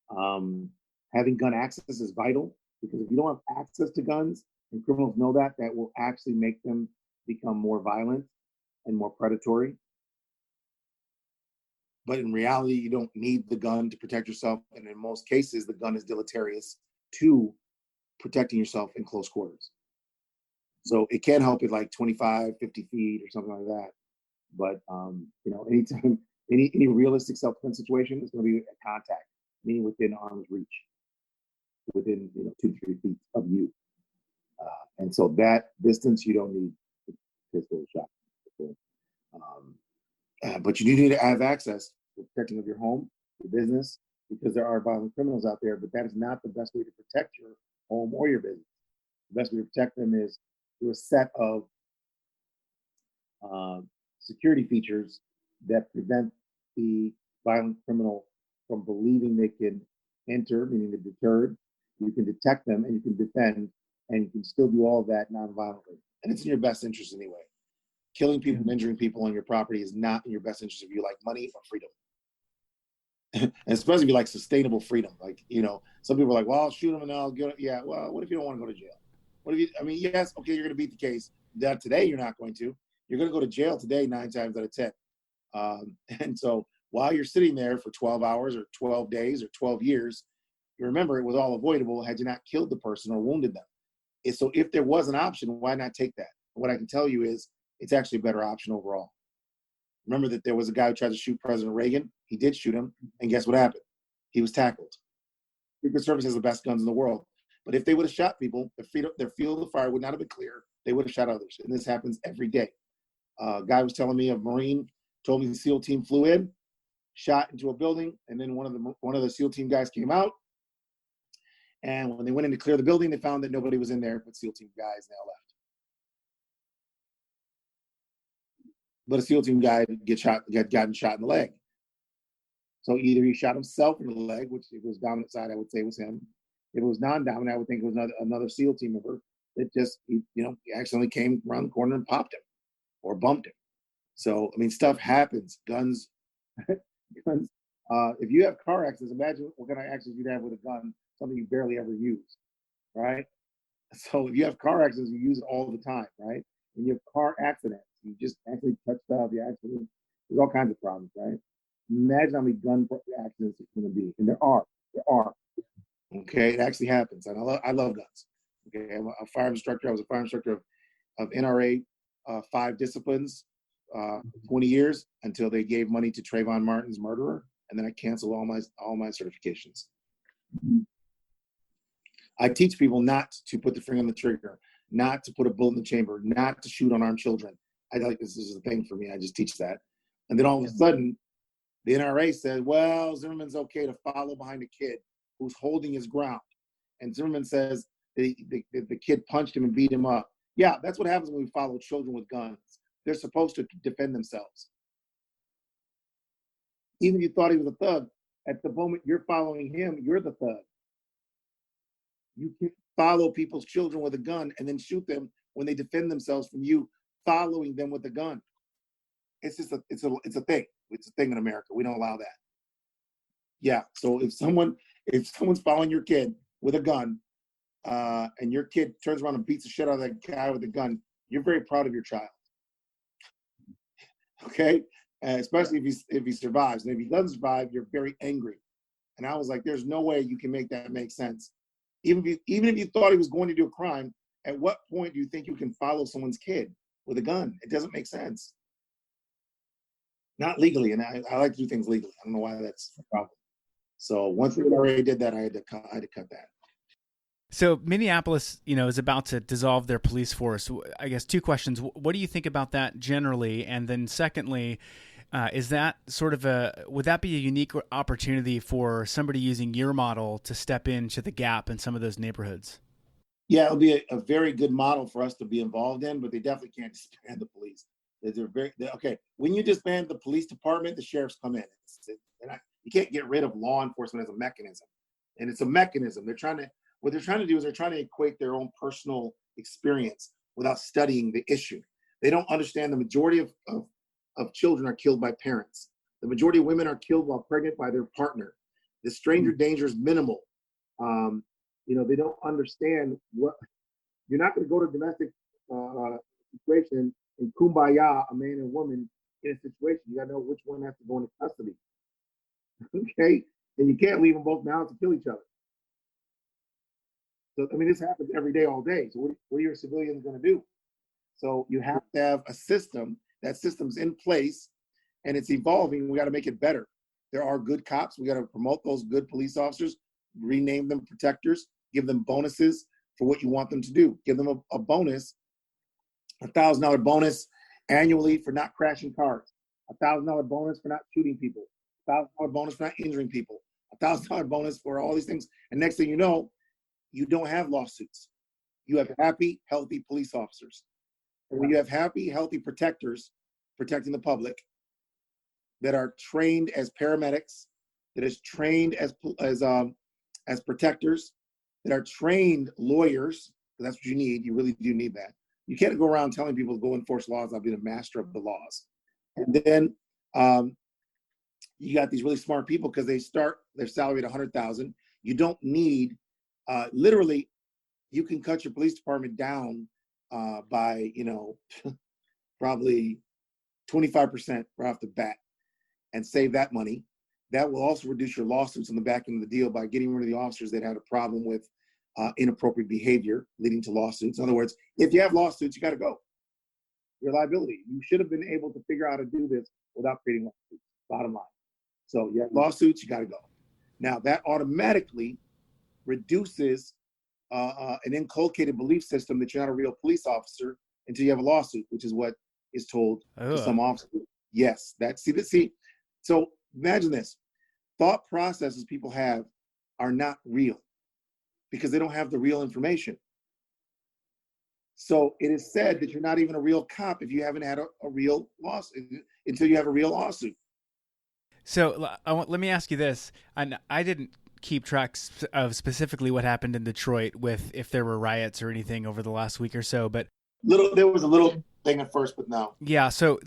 Having gun access is vital, Because if you don't have access to guns, and criminals know that, that will actually make them become more violent and more predatory. But in reality, you don't need the gun to protect yourself. And in most cases, the gun is deleterious to protecting yourself in close quarters. So it can help at like 25, 50 feet or something like that. But, anytime, any realistic self-defense situation is going to be at contact, meaning within arm's reach, within 2 to 3 feet of you. And so that distance, you don't need pistol shot. But you do need to have access to protecting of your home, your business, because there are violent criminals out there. But that is not the best way to protect your home or your business. The best way to protect them is through a set of security features that prevent the violent criminal from believing they can enter, meaning they're deterred. You can detect them and you can defend, and you can still do all of that non-violently. And it's in your best interest anyway. Killing people and injuring people on your property is not in your best interest if you like money or freedom. And especially if you like sustainable freedom. Like, some people are like, well, I'll shoot them and I'll get it. Yeah, well, what if you don't want to go to jail? Yes, okay, you're going to beat the case. That today you're not going to. You're going to go to jail today 9 times out of 10. And so while you're sitting there for 12 hours or 12 days or 12 years, you remember it was all avoidable had you not killed the person or wounded them. And so if there was an option, why not take that? What I can tell you is it's actually a better option overall. Remember that there was a guy who tried to shoot President Reagan. He did shoot him. And guess what happened? He was tackled. Secret Service has the best guns in the world. But if they would have shot people, their field of fire would not have been clear. They would have shot others. And this happens every day. A guy was telling me, a Marine told me the SEAL team flew in, shot into a building, and then one of the SEAL team guys came out. And when they went in to clear the building, they found that nobody was in there but SEAL team guys, and they all left. But a SEAL team guy gotten shot in the leg. So either he shot himself in the leg, which if it was dominant side, I would say it was him. If it was non-dominant, I would think it was another SEAL team member that just, he accidentally came around the corner and popped him or bumped him. So, stuff happens. Guns. If you have car accidents, imagine what kind of accidents you'd have with a gun, something you barely ever use, right? So if you have car accidents, you use it all the time, right? And you have car accidents. You just actually touch stuff, you actually, there's all kinds of problems, right? Imagine how many gun accidents it's going to be. And there are. Okay, it actually happens. And I love guns. Okay, I'm a fire instructor. I was a fire instructor of NRA 5 disciplines, 20 years until they gave money to Trayvon Martin's murderer. And then I canceled all my certifications. I teach people not to put the finger on the trigger, not to put a bullet in the chamber, not to shoot unarmed children. This is a thing for me. I just teach that. And then all of a sudden, the NRA said, well, Zimmerman's okay to follow behind a kid who's holding his ground. And Zimmerman says the kid punched him and beat him up. Yeah, that's what happens when we follow children with guns. They're supposed to defend themselves. Even if you thought he was a thug, at the moment you're following him, you're the thug. You can follow people's children with a gun and then shoot them when they defend themselves from you following them with a gun. It's just it's a thing. It's a thing in America. We don't allow that. Yeah. So if someone's following your kid with a gun, and your kid turns around and beats the shit out of that guy with a gun, you're very proud of your child. Okay? Especially if he survives. And if he doesn't survive, you're very angry. And I was like, there's no way you can make that make sense. Even if you thought he was going to do a crime, at what point do you think you can follow someone's kid with a gun? It doesn't make sense. Not legally, and I like to do things legally. I don't know why that's a problem. So once we already did that, I had to cut that. So Minneapolis, is about to dissolve their police force. I guess 2 questions. What do you think about that generally? And then secondly, is that would that be a unique opportunity for somebody using your model to step into the gap in some of those neighborhoods? Yeah, it'll be a very good model for us to be involved in, but they definitely can't disband the police. Okay. When you disband the police department, the sheriffs come in. You can't get rid of law enforcement as a mechanism, and it's a mechanism. What they're trying to do is they're trying to equate their own personal experience without studying the issue. They don't understand the majority of children are killed by parents. The majority of women are killed while pregnant by their partner. The stranger danger is minimal. They don't understand what you're not going to go to domestic situation and kumbaya a man and woman in a situation. You got to know which one has to go into custody. Okay, and you can't leave them both now to kill each other. So this happens every day, all day. So what are your civilians going to do? So you have to have a system. That system's in place, and it's evolving. We got to make it better. There are good cops. We got to promote those good police officers, rename them protectors, give them bonuses for what you want them to do. Give them a bonus, $1,000 bonus annually for not crashing cars, $1,000 bonus for not shooting people, $1,000 bonus for not injuring people, $1,000 bonus for all these things. And next thing you know, you don't have lawsuits. You have happy, healthy police officers. And when you have happy, healthy protectors protecting the public that are trained as paramedics, that is trained as protectors, that are trained lawyers, that's what you need. You really do need that. You can't go around telling people to go enforce laws. I'll be the master of the laws. And then you got these really smart people because they start their salary at $100,000. You don't need, literally, you can cut your police department down by, probably 25% right off the bat and save that money. That will also reduce your lawsuits on the back end of the deal by getting rid of the officers that had a problem with inappropriate behavior leading to lawsuits. In other words, if you have lawsuits, you got to go. Your liability. You should have been able to figure out how to do this without creating lawsuits, bottom line. So you have lawsuits, you got to go. Now, that automatically reduces an inculcated belief system that you're not a real police officer until you have a lawsuit, which is what is told to some officers. Yes, see. So imagine this. Thought processes people have are not real because they don't have the real information. So it is said that you're not even a real cop if you haven't had a real lawsuit until you have a real lawsuit. So let me ask you this. I didn't keep track of specifically what happened in Detroit with if there were riots or anything over the last week or so, but there was a little thing at first, but no. Yeah, so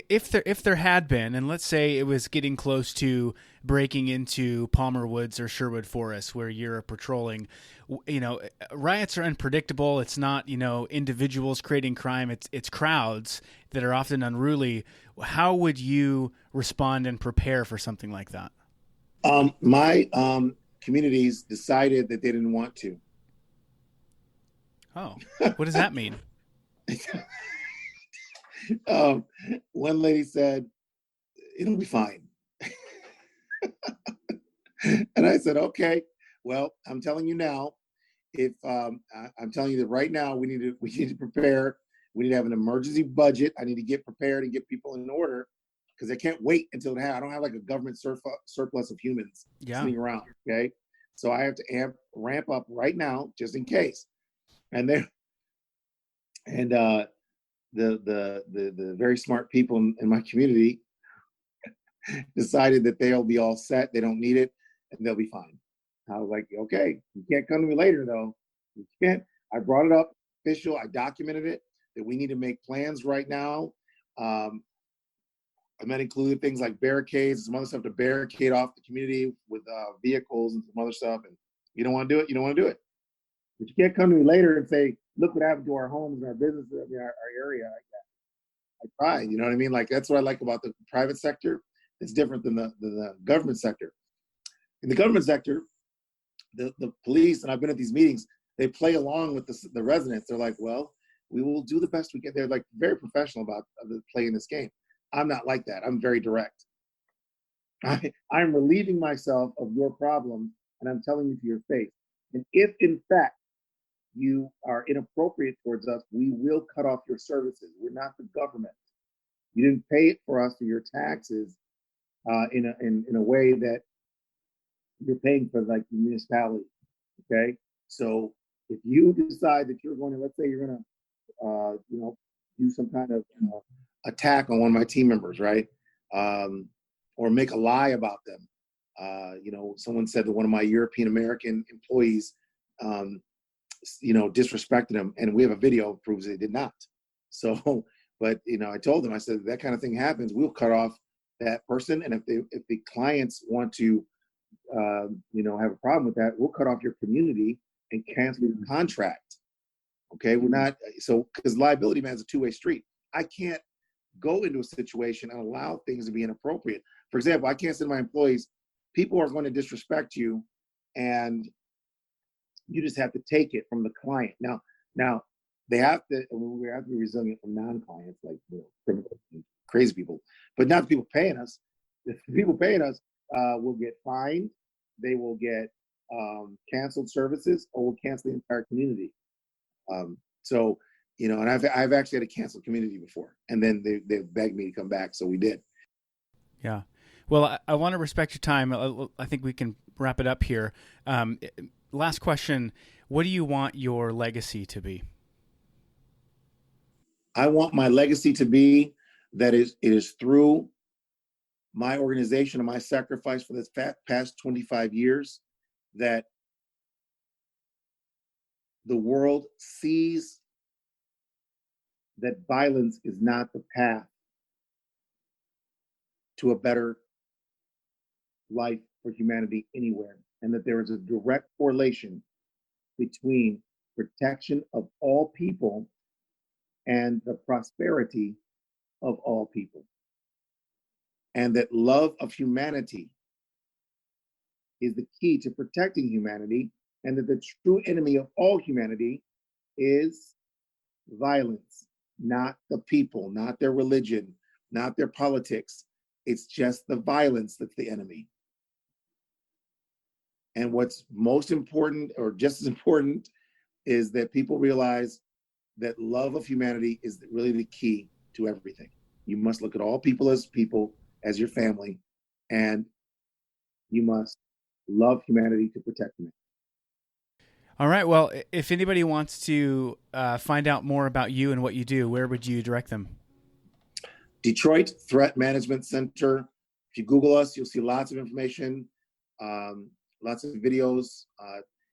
if there had been, and let's say it was getting close to breaking into Palmer Woods or Sherwood Forest where you're patrolling, riots are unpredictable. It's not, individuals creating crime. It's crowds that are often unruly. How would you respond and prepare for something like that? My communities decided that they didn't want to. Oh, what does that mean? One lady said, it'll be fine. And I said, okay, well, I'm telling you now, if I'm telling you that right now we need to prepare. We need to have an emergency budget. I need to get prepared and get people in order because I can't wait until I don't have like a government surplus of humans sitting around. Okay. So I have to ramp up right now just in case. And the very smart people in my community decided that they'll be all set. They don't need it and they'll be fine. I was like, okay, you can't come to me later though. You can't. I brought it up official. I documented it that we need to make plans right now. And that included things like barricades, some other stuff to barricade off the community with vehicles and some other stuff. And you don't want to do it, you don't want to do it. But you can't come to me later and say, look what happened to our homes and our businesses, our area. I tried, you know what I mean? Like, that's what I like about the private sector. It's different than the government sector. In the government sector, the police, and I've been at these meetings, they play along with the residents. They're like, well, we will do the best we can. They're like very professional about playing this game. I'm not like that. I'm very direct. I'm relieving myself of your problem, and I'm telling you to your face. And if, in fact, you are inappropriate towards us, we will cut off your services. We're not the government. You didn't pay it for us through your taxes in a way that you're paying for, like the municipality. Okay, so if you decide that you're going to, let's say you're going to, do some kind of attack on one of my team members, right, or make a lie about them. Someone said that one of my European American employees, disrespected him, and we have a video that proves they did not. So, but I told them, I said, that kind of thing happens, we'll cut off that person, and if the clients want to, have a problem with that, we'll cut off your community and canceling the contract. Okay, we're not, so, because liability, man, is a two-way street. I can't go into a situation and allow things to be inappropriate. For example, I can't say to my employees, people are going to disrespect you and you just have to take it from the client. Now we have to be resilient from non-clients, like, criminals and crazy people, but not the people paying us. The people paying us will get fined, they will get canceled services, or will cancel the entire community. So, and I've actually had to cancel community before, and then they begged me to come back, so we did. Yeah. Well, I want to respect your time. I think we can wrap it up here. Last question: what do you want your legacy to be? I want my legacy to be that it is through my organization and my sacrifice for this past 25 years that the world sees that violence is not the path to a better life for humanity anywhere, and that there is a direct correlation between protection of all people and the prosperity of all people, and that love of humanity is the key to protecting humanity, and that the true enemy of all humanity is violence, not the people, not their religion, not their politics. It's just the violence that's the enemy. And what's most important, or just as important, is that people realize that love of humanity is really the key to everything. You must look at all people, as your family, and you must love humanity to protect them. All right. Well, if anybody wants to find out more about you and what you do, where would you direct them? Detroit Threat Management Center. If you Google us, you'll see lots of information, lots of videos.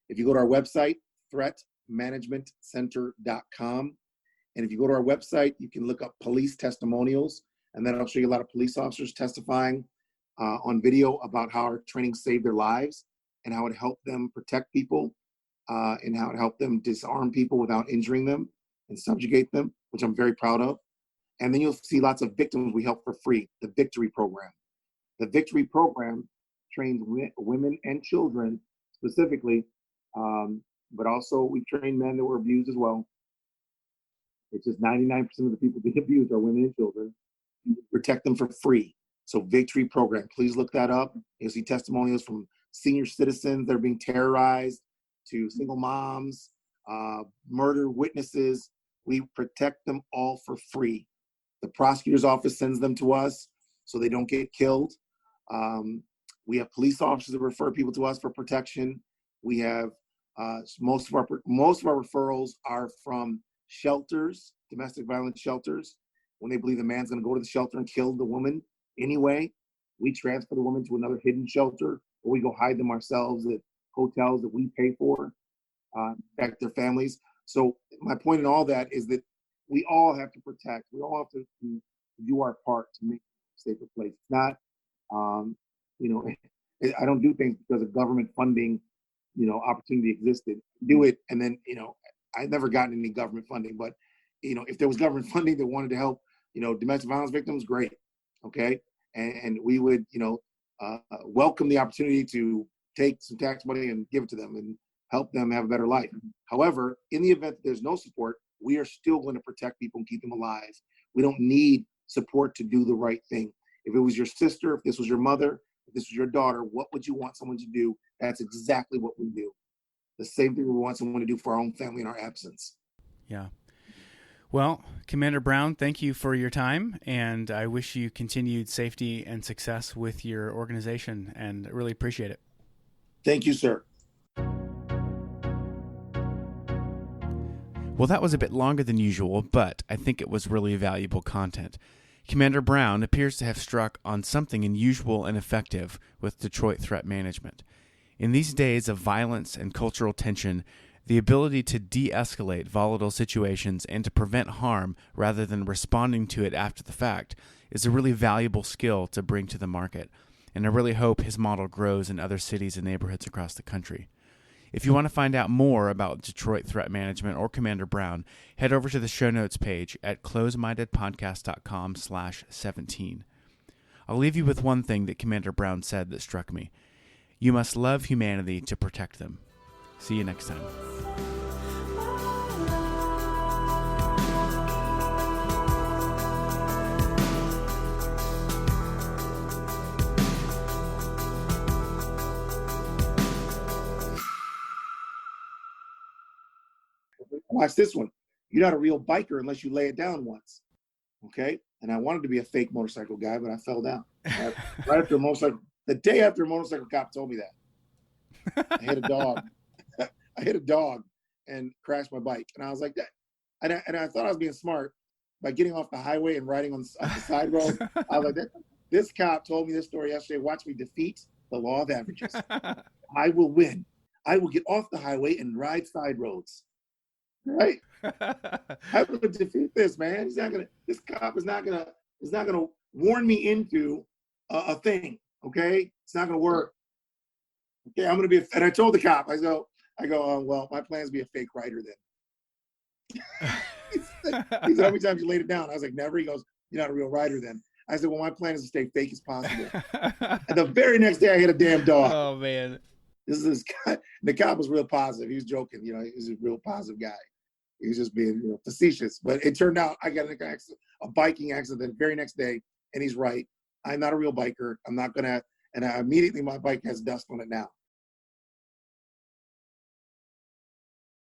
If you go to our website, threatmanagementcenter.com. And if you go to our website, you can look up police testimonials, and then I'll show you a lot of police officers testifying on video about how our training saved their lives and how it helped them protect people, and how it helped them disarm people without injuring them and subjugate them, which I'm very proud of. And then you'll see lots of victims we help for free, the Victory Program. The Victory Program trains women and children specifically, but also we train men that were abused as well. It's just 99% of the people being abused are women and children. We protect them for free. So Victory Program, please look that up. You'll see testimonials from senior citizens that are being terrorized, to single moms, murder witnesses. We protect them all for free. The prosecutor's office sends them to us so they don't get killed. We have police officers that refer people to us for protection. We have most of our referrals are from shelters, domestic violence shelters. When they believe the man's going to go to the shelter and kill the woman anyway, we transfer the woman to another hidden shelter, or we go hide them ourselves at hotels that we pay for, protect their families. So my point in all that is that we all have to protect. We all have to do our part to make it a safer place. It's not, I don't do things because of government funding, opportunity existed. Do it, and then, I've never gotten any government funding, but, if there was government funding that wanted to help, domestic violence victims, great, okay? And we would, welcome the opportunity to take some tax money and give it to them and help them have a better life. However, in the event that there's no support, we are still going to protect people and keep them alive. We don't need support to do the right thing. If it was your sister, if this was your mother, if this was your daughter, what would you want someone to do? That's exactly what we do. The same thing we want someone to do for our own family in our absence. Yeah. Well, Commander Brown, thank you for your time, and I wish you continued safety and success with your organization, and I really appreciate it. Thank you, sir. Well, that was a bit longer than usual, but I think it was really valuable content. Commander Brown appears to have struck on something unusual and effective with Detroit Threat Management. In these days of violence and cultural tension, the ability to de-escalate volatile situations and to prevent harm rather than responding to it after the fact is a really valuable skill to bring to the market, and I really hope his model grows in other cities and neighborhoods across the country. If you want to find out more about Detroit Threat Management or Commander Brown, head over to the show notes page at closemindedpodcast.com/17. I'll leave you with one thing that Commander Brown said that struck me. You must love humanity to protect them. See you next time. Watch this one. You're not a real biker unless you lay it down once. Okay? And I wanted to be a fake motorcycle guy, but I fell down. Right after a motorcycle, the day after a motorcycle cop told me that. I hit a dog. I hit a dog and crashed my bike. And I was like, that. And I thought I was being smart by getting off the highway and riding on the side road. I was like, this cop told me this story yesterday. Watch me defeat the law of averages. I will win. I will get off the highway and ride side roads. Right? I will defeat this, man. This cop is not gonna warn me into a thing. Okay? It's not gonna work. Okay, I'm gonna be and I told the cop, I go, well, my plan is to be a fake writer then. He said, how many times you laid it down? I was like, never. He goes, you're not a real writer then. I said, well, my plan is to stay fake as possible. And the very next day I hit a damn dog. Oh man. This guy, the cop was real positive. He was joking, he was a real positive guy. He was just being facetious. But it turned out I got a biking accident the very next day, and he's right. I'm not a real biker. I'm not gonna, and immediately my bike has dust on it now.